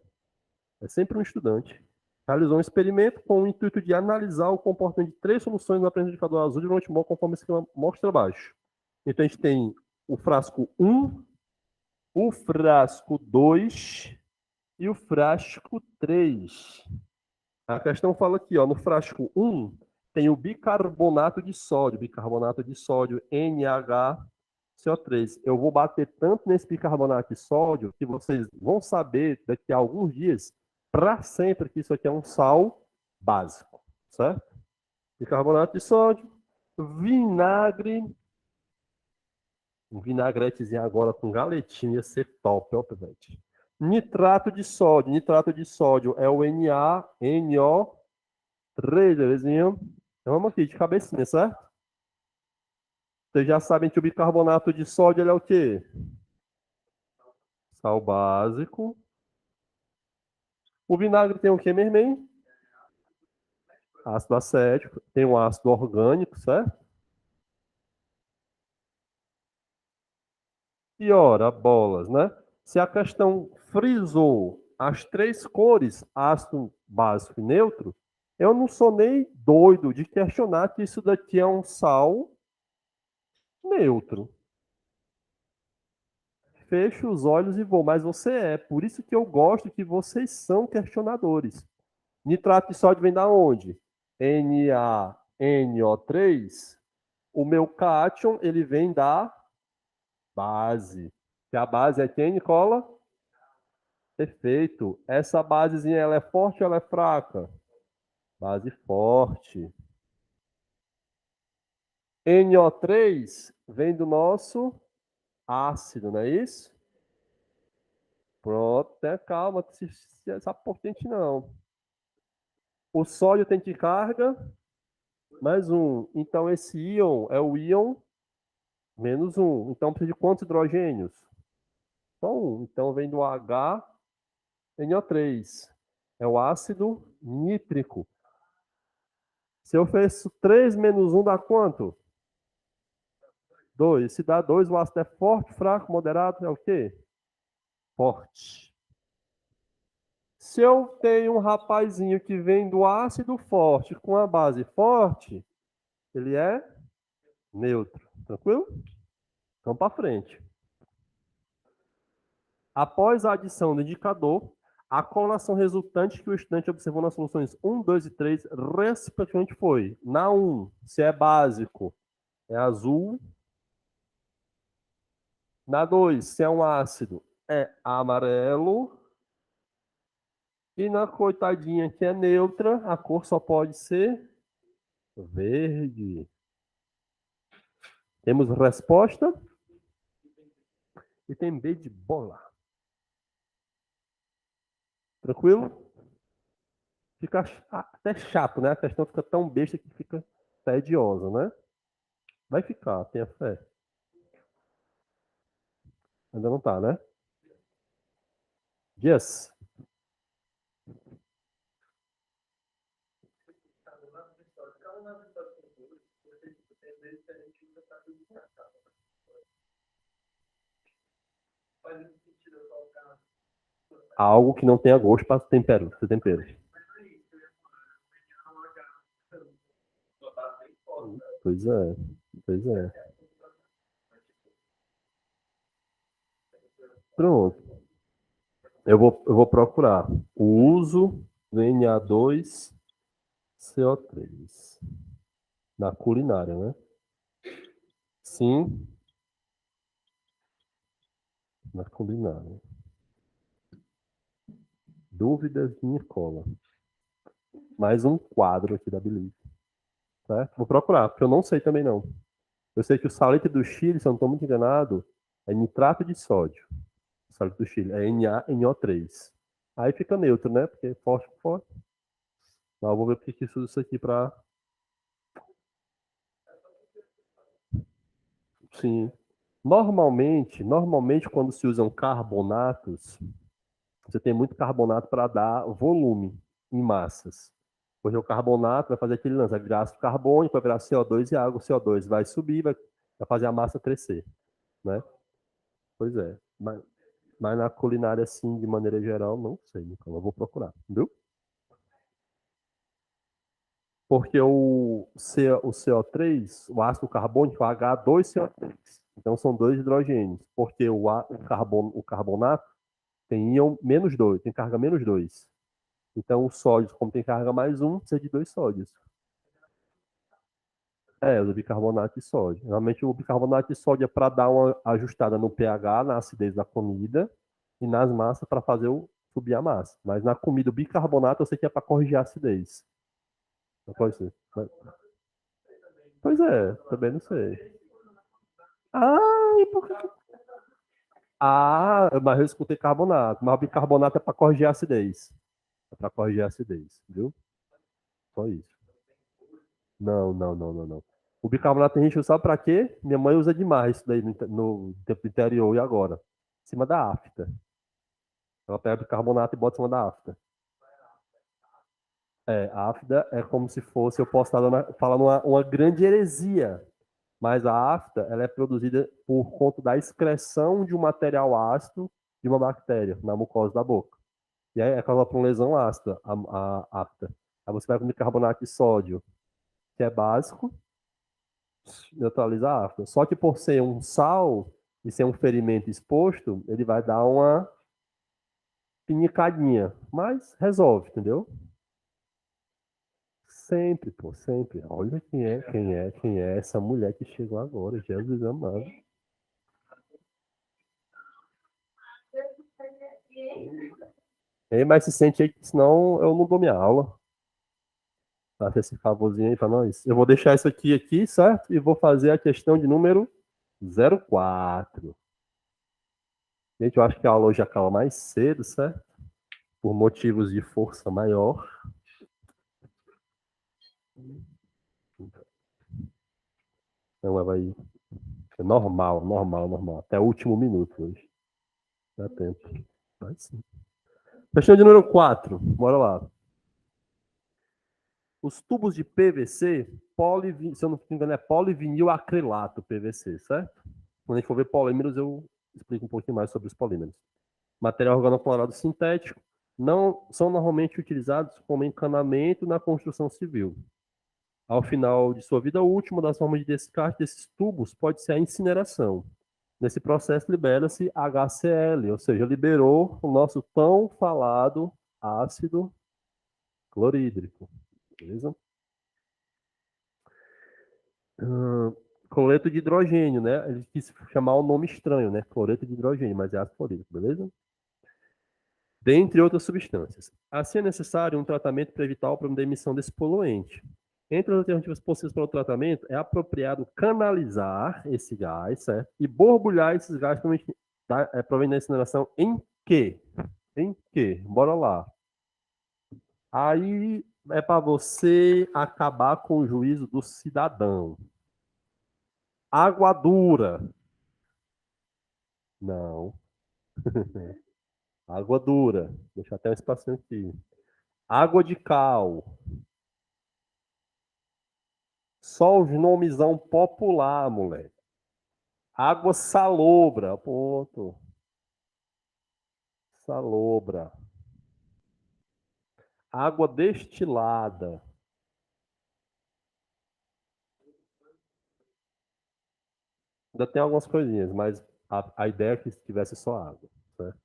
É sempre um estudante. Realizou um experimento com o intuito de analisar o comportamento de 3 soluções no aprendizado indicador azul de Montemor, conforme esse esquema mostra abaixo. Então, a gente tem o frasco 1, o frasco 2 e o frasco 3. A questão fala aqui, ó, no frasco 1 tem o bicarbonato de sódio NaHCO3. Eu vou bater tanto nesse bicarbonato de sódio que vocês vão saber daqui a alguns dias, para sempre, que isso aqui é um sal básico, certo? Bicarbonato de sódio, vinagre, um vinagretezinho agora com galetinha ia ser top, ó, gente. Nitrato de sódio é o NaNO3, belezinha? Então vamos aqui, de cabecinha, certo? Vocês já sabem que o bicarbonato de sódio ele é o quê? Sal básico. O vinagre tem o quê, mesmo, hein? Ácido acético. Tem um ácido orgânico, certo? E ora, bolas, né? Se a questão frisou as 3 cores, ácido, básico e neutro, eu não sou nem doido de questionar que isso daqui é um sal neutro. Fecho os olhos e vou, mas você é. Por isso que eu gosto que vocês são questionadores. Nitrato de sódio vem da onde? NaNO3. O meu cátion, ele vem da base. Que a base é quem, Nicola? Perfeito. Essa basezinha, ela é forte ou ela é fraca? Base forte. NO3 vem do nosso ácido, não é isso? Pronto, calma, se essa potente não. O sódio tem que carga, mais um. Então, esse íon é o íon menos um. Então, precisa de quantos hidrogênios? Só um. Então, vem do HNO3. É o ácido nítrico. Se eu ofereço 3 menos 1, dá quanto? 2. Se dá 2, o ácido é forte, fraco, moderado, é o quê? Forte. Se eu tenho um rapazinho que vem do ácido forte com a base forte, ele é neutro. Tranquilo? Vamos para frente. Após a adição do indicador, a coloração resultante que o estudante observou nas soluções 1, 2 e 3, respectivamente, foi: na 1, se é básico, é azul. Na 2, se é um ácido, é amarelo. E na coitadinha que é neutra, a cor só pode ser verde. Temos resposta. E tem B de bola. Tranquilo? Fica até chato, né? A questão fica tão besta que fica tediosa, né? Vai ficar, tenha fé. Ainda não tá, né? Yes. Algo que não tenha gosto para tempero. Pois é, pois é. Pronto. Eu vou procurar o uso do Na2CO3 na culinária, né? Sim, na culinária. Dúvidas de Nicola. Mais um quadro aqui da Believe. Certo? Vou procurar, porque eu não sei também não. Eu sei que o salete do Chile, se eu não estou muito enganado, é nitrato de sódio. O salete do Chile é NaNO3. Aí fica neutro, né? Porque é forte com forte. Mas eu vou ver porque que isso usa isso aqui para. Sim. Normalmente, quando se usam carbonatos, você tem muito carbonato para dar volume em massas. Porque o carbonato vai fazer aquele lance, vai virar ácido carbônico, vai virar CO2 e água. O CO2 vai subir, vai fazer a massa crescer, né? Pois é. Mas na culinária, assim, de maneira geral, não sei, então eu vou procurar, viu? Porque o CO3, o ácido carbônico, é H2CO3. Então são dois hidrogênios. Porque o carbonato tem íon menos 2, tem carga menos 2. Então o sódio, como tem carga mais um, precisa de dois sódios. É, o bicarbonato de sódio. Realmente o bicarbonato de sódio é para dar uma ajustada no pH, na acidez da comida, e nas massas para fazer subir a massa. Mas na comida, o bicarbonato eu sei que é para corrigir a acidez. Não pode ser. Pois é, também não sei. Ah, e por que... Ah, mas eu escutei carbonato. Mas o bicarbonato é para corrigir a acidez. É para corrigir a acidez, viu? Só isso. Não, não, não, não, não. O bicarbonato a gente usa para quê? Minha mãe usa demais isso daí no tempo interior e agora. Em cima da afta. Ela pega bicarbonato e bota em cima da afta. É, a afta é como se fosse, eu posso estar falando uma grande heresia, mas a afta ela é produzida por conta da excreção de um material ácido de uma bactéria na mucosa da boca. E aí é causada por uma lesão ácida, a afta. Aí você vai com bicarbonato de sódio, que é básico, neutraliza a afta. Só que por ser um sal e ser um ferimento exposto, ele vai dar uma pinicadinha, mas resolve, entendeu? Sempre, pô, sempre. Olha quem é essa mulher que chegou agora, Jesus amado. Ei, mas se sente aí, senão eu não dou minha aula. Faça esse favorzinho aí pra nós. Eu vou deixar isso aqui, certo? E vou fazer a questão de número 04. Gente, eu acho que a aula hoje acaba mais cedo, certo? Por motivos de força maior. Então, vai. É normal, normal, normal. Até o último minuto hoje. Dá tempo. Vai sim. Questão de número 4. Bora lá. Os tubos de PVC, se eu não me engano, é polivinil acrilato PVC, certo? Quando a gente for ver polímeros, eu explico um pouquinho mais sobre os polímeros. Material organoclorado sintético, não são normalmente utilizados como encanamento na construção civil. Ao final de sua vida útil, uma das formas de descarte desses tubos pode ser a incineração. Nesse processo libera-se HCl, ou seja, liberou o nosso tão falado ácido clorídrico. Beleza? Cloreto de hidrogênio, né? Ele quis chamar um nome estranho, né? Cloreto de hidrogênio, mas é ácido clorídrico, beleza? Dentre outras substâncias. Assim é necessário um tratamento para evitar a emissão desse poluente. Entre as alternativas possíveis para o tratamento, é apropriado canalizar esse gás, certo? E borbulhar esses gases provenientes da incineração em quê? Em quê? Bora lá. Aí é para você acabar com o juízo do cidadão. Água dura. Não. Água dura. Deixa até um espacinho aqui. Água de cal. Só os nomezão popular, moleque. Água salobra. Ponto. Salobra. Água destilada. Ainda tem algumas coisinhas, mas a ideia é que tivesse só água. Certo?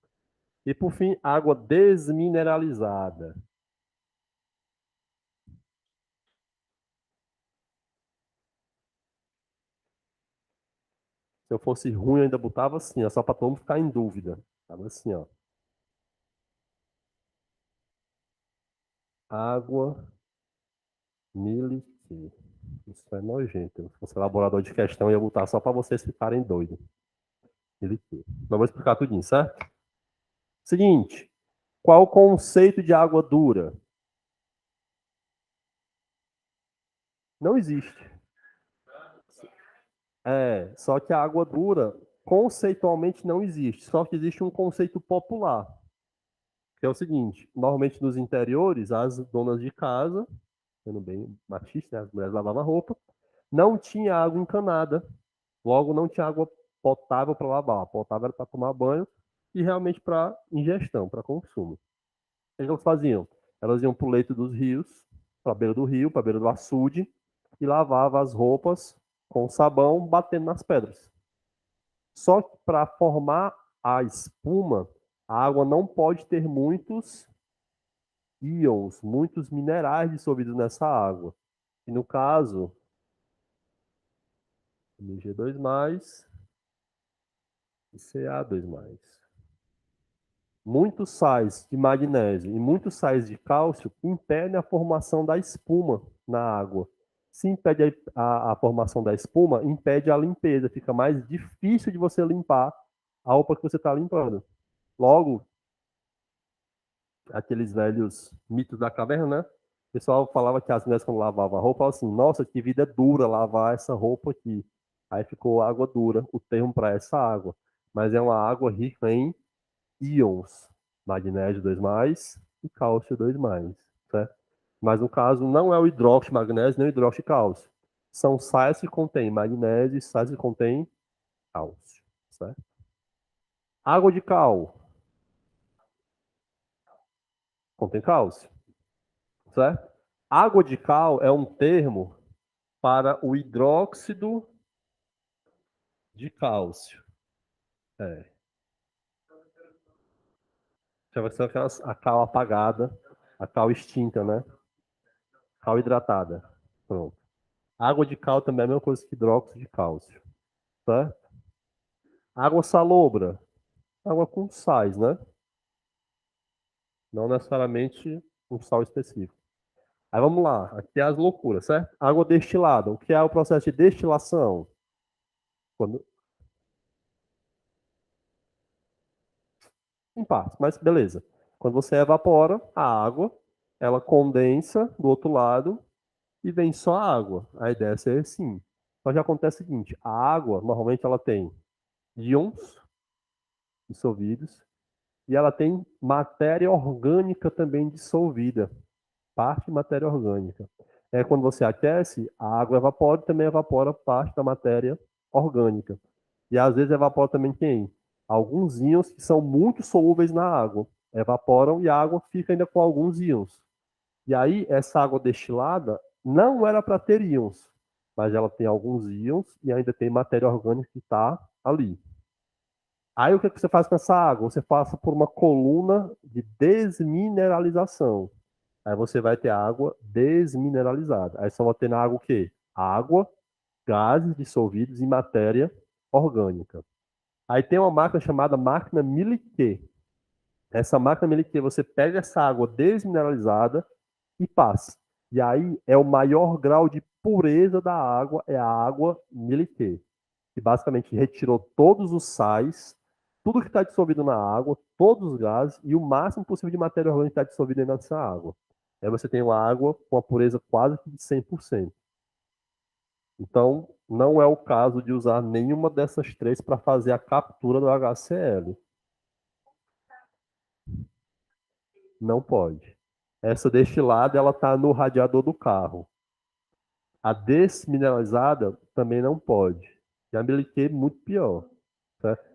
E por fim, água desmineralizada. Se eu fosse ruim, eu ainda botava assim, ó, só para todo mundo ficar em dúvida. Tava assim, ó. Água milite. Isso é nojento. Se fosse elaborador de questão, eu ia botar só para vocês ficarem doidos. Milite. Mas vou explicar tudinho, certo? Seguinte. Qual o conceito de água dura? Não existe. Só que a água dura conceitualmente não existe. Só que existe um conceito popular, que é o seguinte: normalmente nos interiores, as donas de casa, sendo bem machista, né, as mulheres lavavam roupa, não tinha água encanada, logo não tinha água potável para lavar. A potável era para tomar banho e realmente para ingestão, para consumo. O que elas faziam? Elas iam para o leito dos rios, para a beira do rio, para a beira do açude, e lavavam as roupas com sabão, batendo nas pedras. Só que para formar a espuma, a água não pode ter muitos íons, muitos minerais dissolvidos nessa água. E no caso, Mg2+, e Ca2+. Muitos sais de magnésio e muitos sais de cálcio impedem a formação da espuma na água. Se impede a formação da espuma, impede a limpeza. Fica mais difícil de você limpar a roupa que você está limpando. Logo, aqueles velhos mitos da caverna, né? O pessoal falava que as mulheres, quando lavavam a roupa, falavam assim: nossa, que vida dura lavar essa roupa aqui. Aí ficou água dura, o termo para essa água. Mas é uma água rica em íons, magnésio 2+, e cálcio 2+, certo? Mas no caso, não é o hidróxido de magnésio nem o hidróxido de cálcio. São sais que contêm magnésio e sais que contêm cálcio, certo? Água de cal contém cálcio, certo? Água de cal é um termo para o hidróxido de cálcio. É. Já vai ser a cal apagada, a cal extinta, né? Cal hidratada. Pronto. Água de cal também é a mesma coisa que hidróxido de cálcio. Certo? Água salobra. Água com sais, né? Não necessariamente um sal específico. Aí vamos lá. Aqui é as loucuras, certo? Água destilada. O que é o processo de destilação? Quando... Em partes, mas beleza. Quando você evapora a água, ela condensa do outro lado e vem só a água. A ideia é ser assim. Só que acontece o seguinte: a água, normalmente, ela tem íons dissolvidos e ela tem matéria orgânica também dissolvida. Parte de matéria orgânica. Quando você aquece, a água evapora e também evapora parte da matéria orgânica. E às vezes evapora também quem? Alguns íons que são muito solúveis na água. Evaporam e a água fica ainda com alguns íons. E aí, essa água destilada não era para ter íons, mas ela tem alguns íons e ainda tem matéria orgânica que está ali. Aí o que você faz com essa água? Você passa por uma coluna de desmineralização. Aí você vai ter água desmineralizada. Aí só vai ter na água o quê? Água, gases dissolvidos e matéria orgânica. Aí tem uma máquina chamada máquina Milliquet. Essa máquina Milliquet, você pega essa água desmineralizada e passa. E aí é o maior grau de pureza da água, é a água Milliquet, que basicamente retirou todos os sais, tudo que está dissolvido na água, todos os gases e o máximo possível de matéria orgânica está dissolvida nessa água. Aí você tem uma água com a pureza quase que de 100%. Então, não é o caso de usar nenhuma dessas três para fazer a captura do HCl. Não pode. Essa destilada, ela está no radiador do carro. A desmineralizada também não pode. E a Meliquê muito pior. Certo?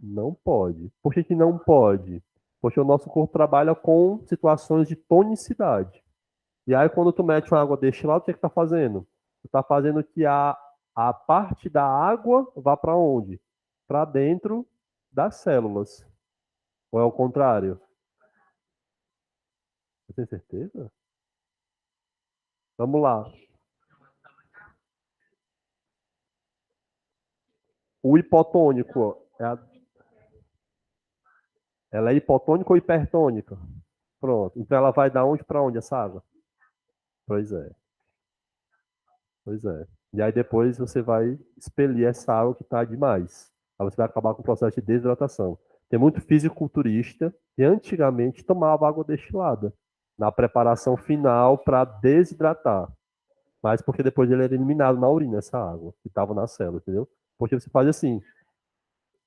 Não pode. Por que que não pode? Porque o nosso corpo trabalha com situações de tonicidade. E aí, quando tu mete uma água destilada, o que é que tá fazendo? Tu tá fazendo que a parte da água vá para onde? Para dentro das células. Ou é o contrário? Você tem certeza? Vamos lá. O hipotônico, ela é hipotônica ou hipertônica? Pronto. Então ela vai da onde para onde essa água? Pois é, pois é. E aí depois você vai expelir essa água que está demais. Aí você vai acabar com o processo de desidratação. Tem muito fisiculturista que antigamente tomava água destilada na preparação final para desidratar. Mas porque depois ele era eliminado na urina, essa água que estava na célula, entendeu? Porque você faz assim.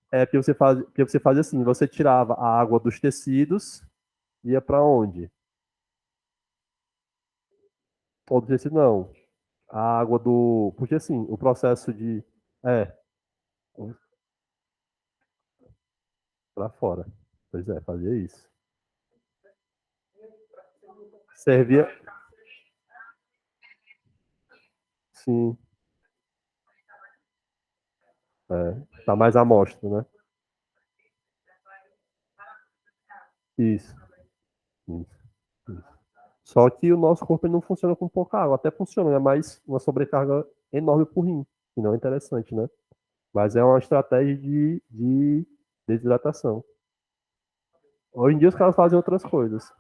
Porque você fazia assim, você tirava a água dos tecidos, ia para onde? Ou do tecido não. A água do. Porque assim, o processo de. É, para fora. Pois é, fazia isso. Servia. Sim, é. Tá mais amostra, né? Isso, isso, isso. Só que o nosso corpo ele não funciona com pouca água. Até funciona, né? Mas uma sobrecarga enorme pro rim. Que não é interessante, né? Mas é uma estratégia de desidratação. Hoje em dia os caras fazem outras coisas.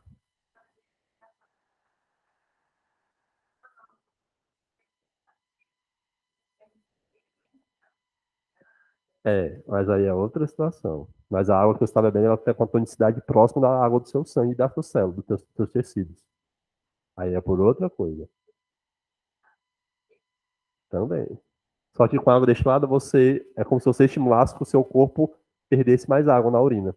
É, mas aí é outra situação. Mas a água que você está bebendo, ela tem uma tonicidade próxima da água do seu sangue e da sua célula, dos seus tecidos. Aí é por outra coisa também. Só que com a água destilada, você é como se você estimulasse que o seu corpo perdesse mais água na urina.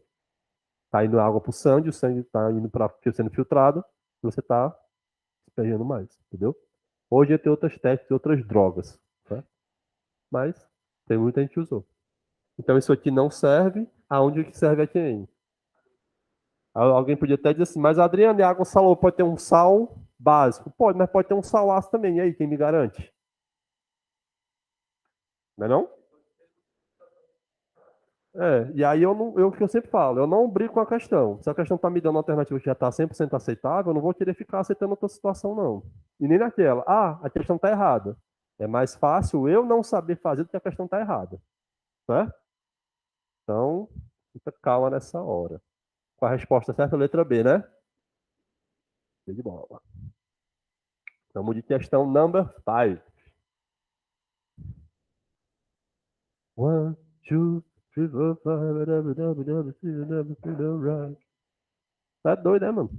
Tá indo água para o sangue está indo para sendo filtrado, e você está perdendo mais, entendeu? Hoje tem outras técnicas, outras drogas, tá? Mas tem muita gente que usou. Então isso aqui não serve, aonde que serve a quem? Alguém podia até dizer assim, mas Adriano, e a água salobra pode ter um sal básico? Pode, mas pode ter um sal ácido também. E aí, quem me garante? Não é não? E aí o que eu sempre falo, eu não brigo com a questão. Se a questão está me dando uma alternativa que já está 100% aceitável, eu não vou querer ficar aceitando outra situação, não. E nem naquela. Ah, a questão está errada. É mais fácil eu não saber fazer do que a questão está errada. Certo? Então, fica calma nessa hora. Com a resposta certa, letra B, né? Show de bola. Vamos de questão number 5. One, two, three, four, five, right. Tá doido, né, mano?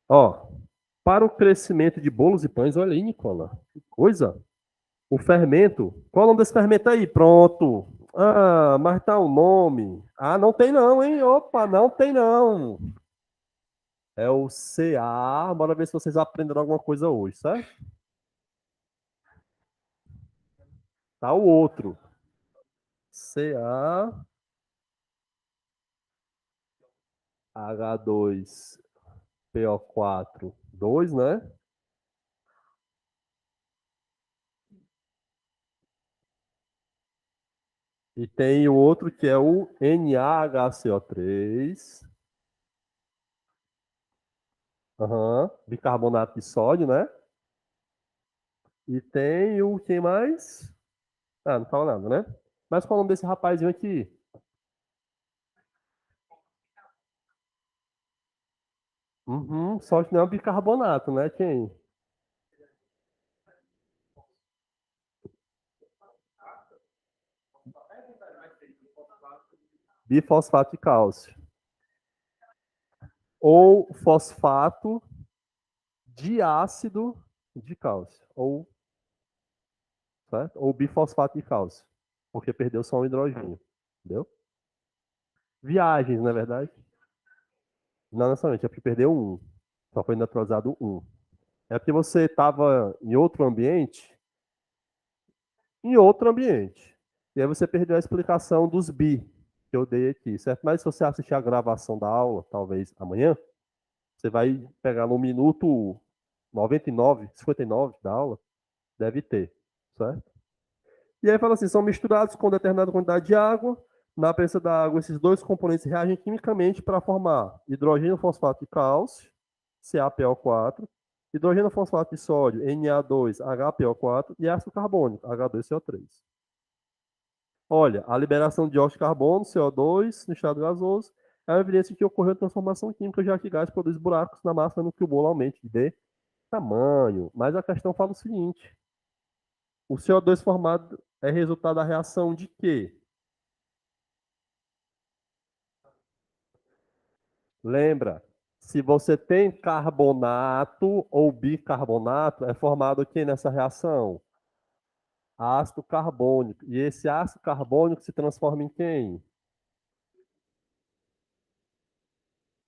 Ó, para o crescimento de bolos e pães, olha aí, Nicola. Que coisa. O fermento. Qual é o nome desse fermento aí? Pronto. Ah, mas tá o nome. Ah, não tem não, hein? Opa, não tem não. É o CA. Bora ver se vocês aprenderam alguma coisa hoje, certo? Tá o outro. CaH2PO4, 2, né? E tem o outro que é o NaHCO3. Aham. Bicarbonato de sódio, né? E tem o que mais? Ah, não fala nada, né? Mas qual é o nome desse rapazinho aqui? Uhum, sódio não é bicarbonato, né? Quem? Bifosfato de cálcio. Ou fosfato de ácido de cálcio. Ou, certo? Ou bifosfato de cálcio. Porque perdeu só um hidrogênio. Entendeu? Viagens, na verdade. Não necessariamente, é porque perdeu um. Só foi neutralizado um. É porque você estava em outro ambiente. E aí você perdeu a explicação dos bi que eu dei aqui, certo? Mas se você assistir a gravação da aula, talvez amanhã, você vai pegar no minuto 99, 59 da aula, deve ter, certo? E aí fala assim, são misturados com determinada quantidade de água. Na presença da água, esses dois componentes reagem quimicamente para formar hidrogênio fosfato de cálcio, CaPO4, hidrogênio fosfato de sódio, Na2HPO4 e ácido carbônico, H2CO3. Olha, a liberação de dióxido de carbono, CO2, no estado gasoso, é uma evidência de que ocorreu a transformação química, já que gás produz buracos na massa no que o bolo aumente de tamanho. Mas a questão fala o seguinte: o CO2 formado é resultado da reação de quê? Lembra? Se você tem carbonato ou bicarbonato, é formado o que nessa reação? Ácido carbônico. E esse ácido carbônico se transforma em quem?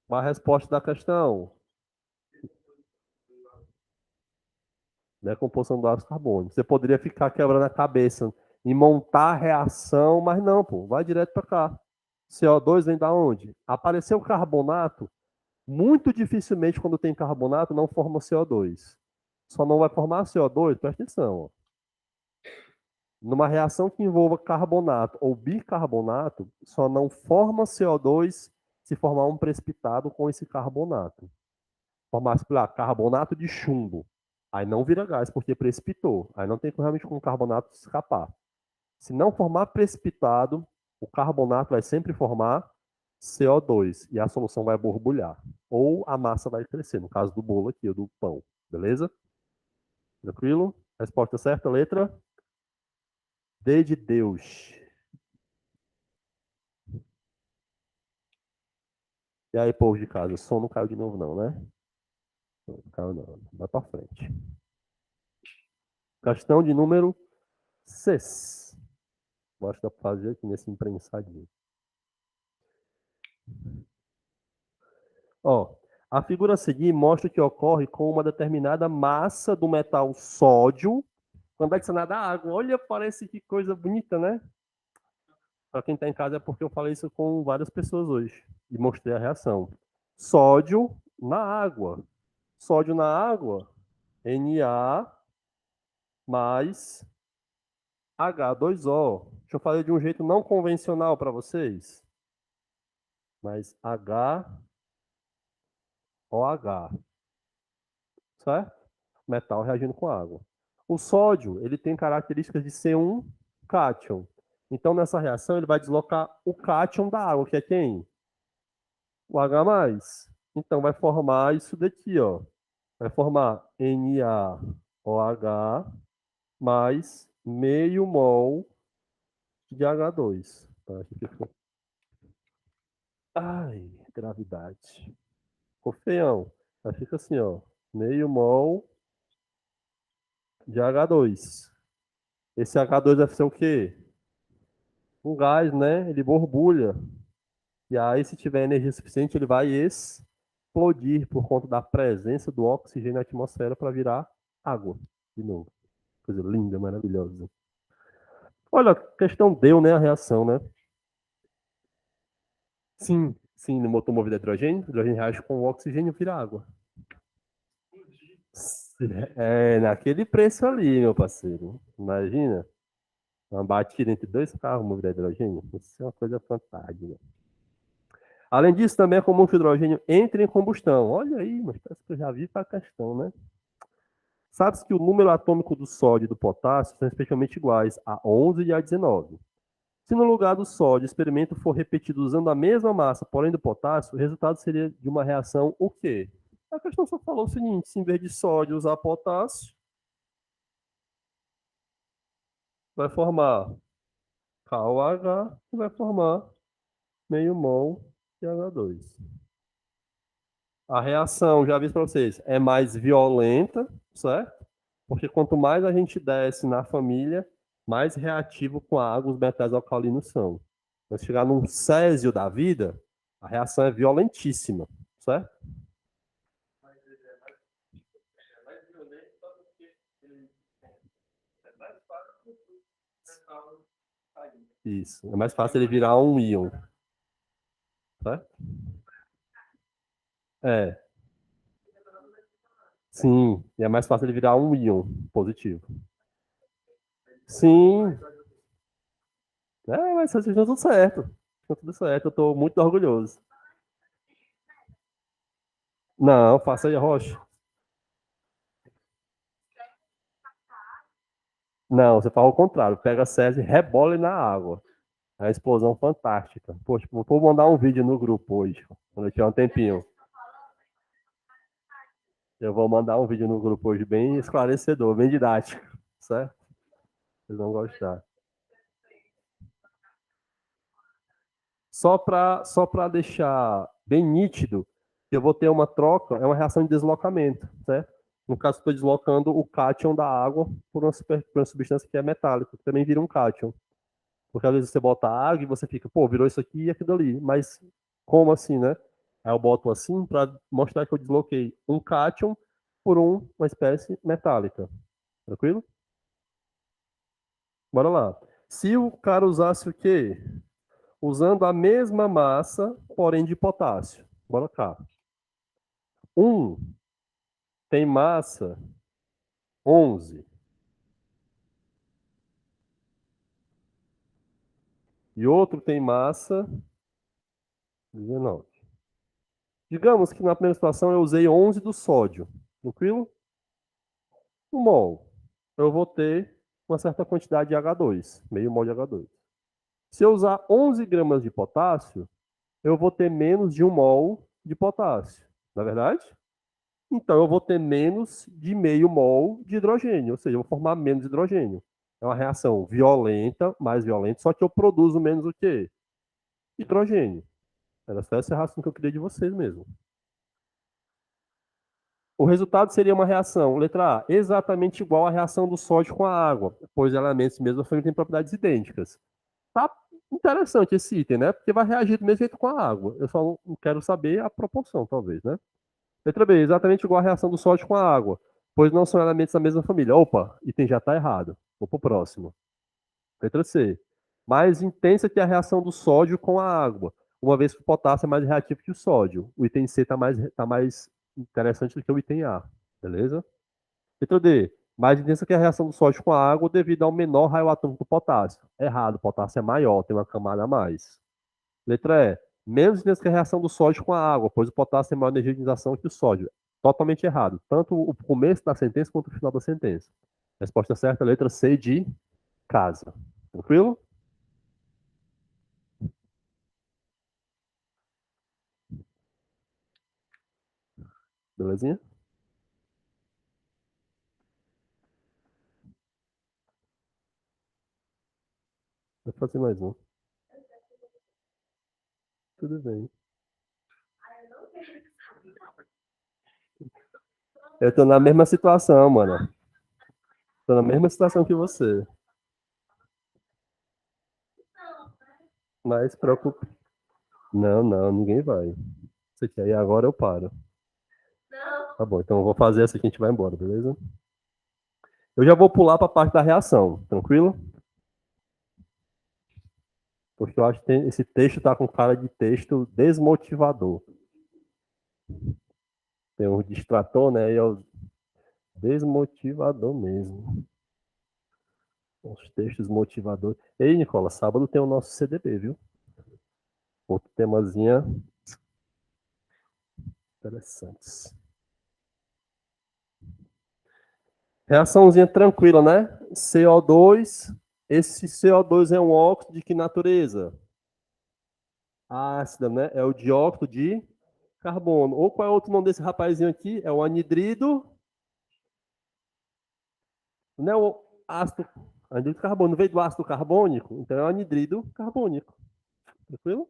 Uma resposta da questão. Decomposição do ácido carbônico. Você poderia ficar quebrando a cabeça e montar a reação, mas não, pô, vai direto para cá. CO2 vem da onde? Apareceu carbonato, muito dificilmente quando tem carbonato não forma CO2. Só não vai formar CO2, presta atenção, ó. Numa reação que envolva carbonato ou bicarbonato, só não forma CO2 se formar um precipitado com esse carbonato. Formasse, lá, carbonato de chumbo. Aí não vira gás, porque precipitou. Aí não tem realmente como o carbonato escapar. Se não formar precipitado, o carbonato vai sempre formar CO2 e a solução vai borbulhar. Ou a massa vai crescer, no caso do bolo aqui, ou do pão. Beleza? Tranquilo? Resposta certa, letra D de Deus. E aí, povo de casa, o som não caiu de novo, não, né? Não caiu, não. Vai pra frente. Questão de número 6. Gosto de fazer aqui nesse imprensadinho. Ó, a figura a seguir mostra que ocorre com uma determinada massa do metal sódio quando adicionada à água. Olha, parece que coisa bonita, né? Para quem está em casa é porque eu falei isso com várias pessoas hoje e mostrei a reação. Sódio na água. Sódio na água, Na mais H2O. Deixa eu fazer de um jeito não convencional para vocês. Mas HOH, certo? Metal reagindo com água. O sódio, ele tem características de ser um cátion. Então, nessa reação, ele vai deslocar o cátion da água, que é quem? O H+. Então, vai formar isso daqui, ó. Vai formar NaOH mais meio mol de H2. Tá? Ai, gravidade. Ficou feião. Aí fica assim, ó. Meio mol de H2. Esse H2 deve ser o quê? Um gás, né? Ele borbulha. E aí, se tiver energia suficiente, ele vai explodir por conta da presença do oxigênio na atmosfera para virar água. De novo. Coisa linda, maravilhosa. Olha, a questão deu, né? A reação, né? Sim, sim, no motor movido a hidrogênio, o hidrogênio reage com o oxigênio e vira água. É, naquele preço ali, meu parceiro. Imagina. Uma batida entre dois carros movidos a hidrogênio. Isso é uma coisa fantástica. Além disso, também é comum que o hidrogênio entre em combustão. Olha aí, mas parece que eu já vi para a questão, né? Sabe-se que o número atômico do sódio e do potássio são especialmente iguais a 11 e a 19. Se no lugar do sódio o experimento for repetido usando a mesma massa, porém do potássio, o resultado seria de uma reação o quê? A questão só falou o seguinte, se em vez de sódio usar potássio, vai formar KOH e vai formar meio mol de H2. A reação, já vi para vocês, é mais violenta, certo? Porque quanto mais a gente desce na família, mais reativo com a água os metais alcalinos são. Mas chegar num césio da vida, a reação é violentíssima, certo? Isso. É mais fácil ele virar um íon, certo? É. Sim, e é mais fácil ele virar um íon positivo. Sim. É, mas vocês estão tudo certo. Estão tudo certo, eu estou muito orgulhoso. Não, faça aí, Rocha. Não, você faz o contrário. Pega a César e rebola na água. É uma explosão fantástica. Poxa, vou mandar um vídeo no grupo hoje, quando eu tiver um tempinho. Eu vou mandar um vídeo no grupo hoje bem esclarecedor, bem didático, certo? Vocês vão gostar. Só para deixar bem nítido, eu vou ter uma troca, é uma reação de deslocamento, certo? No caso, estou deslocando o cátion da água por uma substância que é metálica, que também vira um cátion. Porque às vezes você bota água e você fica, pô, virou isso aqui e aquilo ali. Mas como assim, né? Aí eu boto assim para mostrar que eu desloquei um cátion por uma espécie metálica. Tranquilo? Bora lá. Se o cara usasse o quê? Usando a mesma massa, porém de potássio. Bora cá. Um tem massa 11 e outro tem massa 19. Digamos que na primeira situação eu usei 11 do sódio. Tranquilo? Um mol. Eu vou ter uma certa quantidade de H2, meio mol de H2. Se eu usar 11 gramas de potássio, eu vou ter menos de um mol de potássio. Não é verdade? Então eu vou ter menos de meio mol de hidrogênio, ou seja, eu vou formar menos hidrogênio. É uma reação violenta, mais violenta, só que eu produzo menos o quê? Hidrogênio. Era só essa reação que eu queria de vocês mesmo. O resultado seria uma reação, letra A, exatamente igual à reação do sódio com a água, pois elementos mesmo têm propriedades idênticas. Tá interessante esse item, né? Porque vai reagir do mesmo jeito com a água. Eu só não quero saber a proporção, talvez, né? Letra B, exatamente igual a reação do sódio com a água, pois não são elementos da mesma família. Opa, item já está errado. Vou para o próximo. Letra C, mais intensa que a reação do sódio com a água, uma vez que o potássio é mais reativo que o sódio. O item C tá mais interessante do que o item A, beleza? Letra D, mais intensa que a reação do sódio com a água devido ao menor raio atômico do potássio. Errado, o potássio é maior, tem uma camada a mais. Letra E. Menos intensa que a reação do sódio com a água, pois o potássio tem maior energia de ionização que o sódio. Totalmente errado. Tanto o começo da sentença quanto o final da sentença. Resposta certa, letra C de casa. Tranquilo? Belezinha? Vou fazer mais um. Tudo bem. Eu tô na mesma situação, mano. Tô na mesma situação que você. Mas preocupe. Não, não, ninguém vai. Você quer ir agora, eu paro. Tá bom, então eu vou fazer essa aqui e a gente vai embora, beleza? Eu já vou pular para a parte da reação, tranquilo? Porque eu acho que esse texto tá com cara de texto desmotivador. Tem um distrator, né? E é o desmotivador mesmo. Os textos motivadores. Ei, Nicola, sábado tem o nosso CDB, viu? Outro temazinha interessantes. Reaçãozinha tranquila, né? CO2. Esse CO2 é um óxido de que natureza? Ácida, né? É o dióxido de carbono. Ou qual é o outro nome desse rapazinho aqui? É o anidrido. Não é o ácido. Anidrido carbono. Não veio do ácido carbônico? Então é o anidrido carbônico. Tranquilo?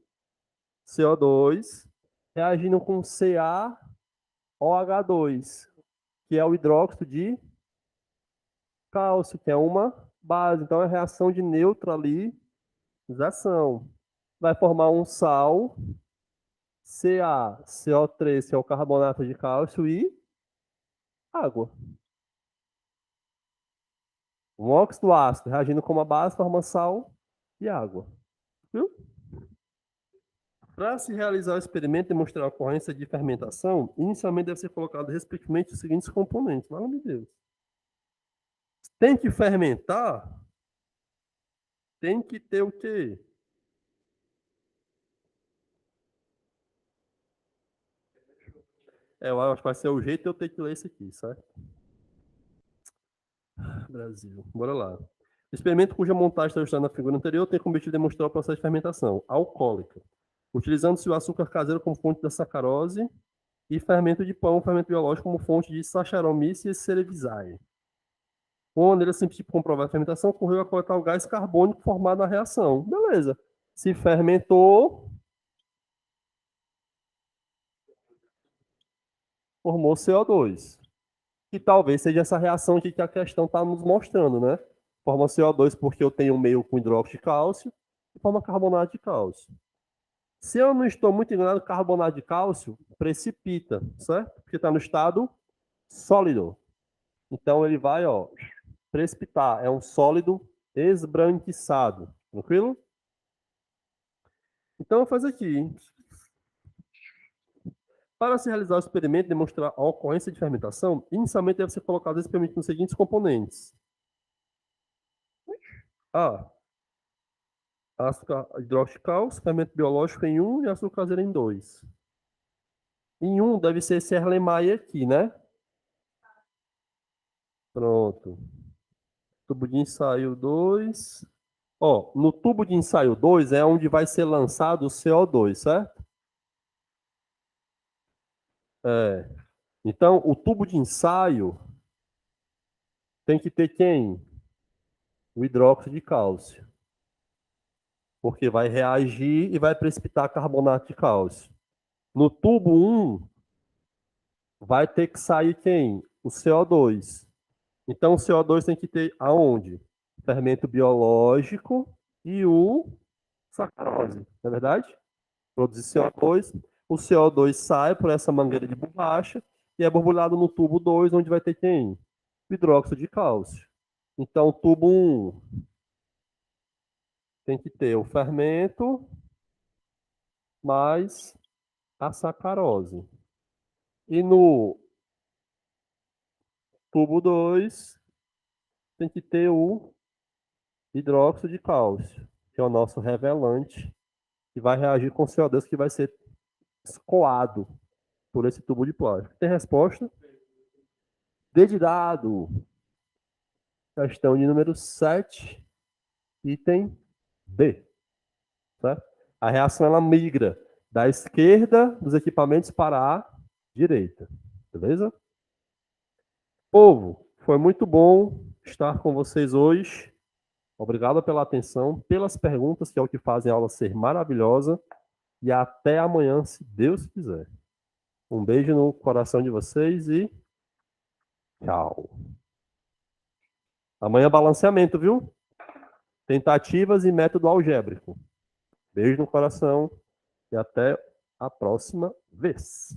CO2 reagindo com CaOH2, que é o hidróxido de cálcio, que é uma base. Então é reação de neutralização. Vai formar um sal, CaCO3, que é o carbonato de cálcio, e água. Um óxido ácido reagindo com uma base forma sal e água. Viu? Para se realizar o experimento e demonstrar a ocorrência de fermentação, inicialmente deve ser colocado respectivamente os seguintes componentes. Pelo amor de Deus. Tem que fermentar, tem que ter o quê? Eu acho que vai ser o jeito de eu ter que ler isso aqui, certo? Brasil. Bora lá. Experimento cuja montagem está ajustada na figura anterior tem como objetivo demonstrar o processo de fermentação alcoólica, utilizando-se o açúcar caseiro como fonte da sacarose e fermento de pão, fermento biológico como fonte de Saccharomyces cerevisiae. Uma maneira simples de comprovar a fermentação ocorreu a coletar o gás carbônico formado na reação. Beleza. Se fermentou, formou CO2. Que talvez seja essa reação aqui que a questão está nos mostrando, né? Forma CO2 porque eu tenho um meio com hidróxido de cálcio e forma carbonato de cálcio. Se eu não estou muito enganado, carbonato de cálcio precipita, certo? Porque está no estado sólido. Então ele vai, ó, precipitar. É um sólido esbranquiçado. Tranquilo? Então, faz aqui. Para se realizar o experimento e demonstrar a ocorrência de fermentação, inicialmente deve ser colocado esse experimento nos seguintes componentes. A. Açúcar hidróxido de cálcio, fermento biológico em 1 e açúcar caseiro em 2. Em 1 deve ser esse Erlenmeyer aqui, né? Pronto. Tubo de ensaio 2. Ó, no tubo de ensaio 2 é onde vai ser lançado o CO2, certo? É. Então, o tubo de ensaio tem que ter quem? O hidróxido de cálcio. Porque vai reagir e vai precipitar carbonato de cálcio. No tubo 1, vai ter que sair quem? O CO2. Então, o CO2 tem que ter aonde? Fermento biológico e o sacarose, não é verdade? Produzir CO2, o CO2 sai por essa mangueira de borracha e é borbulhado no tubo 2, onde vai ter quem? O hidróxido de cálcio. Então, o tubo 1 tem que ter o fermento mais a sacarose. E no tubo 2 tem que ter o hidróxido de cálcio, que é o nosso revelante, que vai reagir com o CO2 que vai ser escoado por esse tubo de plástico. Tem resposta? D de dado. Questão de número 7, item B. Certo? A reação ela migra da esquerda dos equipamentos para a direita. Beleza? Povo, foi muito bom estar com vocês hoje. Obrigado pela atenção, pelas perguntas, que é o que fazem a aula ser maravilhosa. E até amanhã, se Deus quiser. Um beijo no coração de vocês e tchau. Amanhã balanceamento, viu? Tentativas e método algébrico. Beijo no coração e até a próxima vez.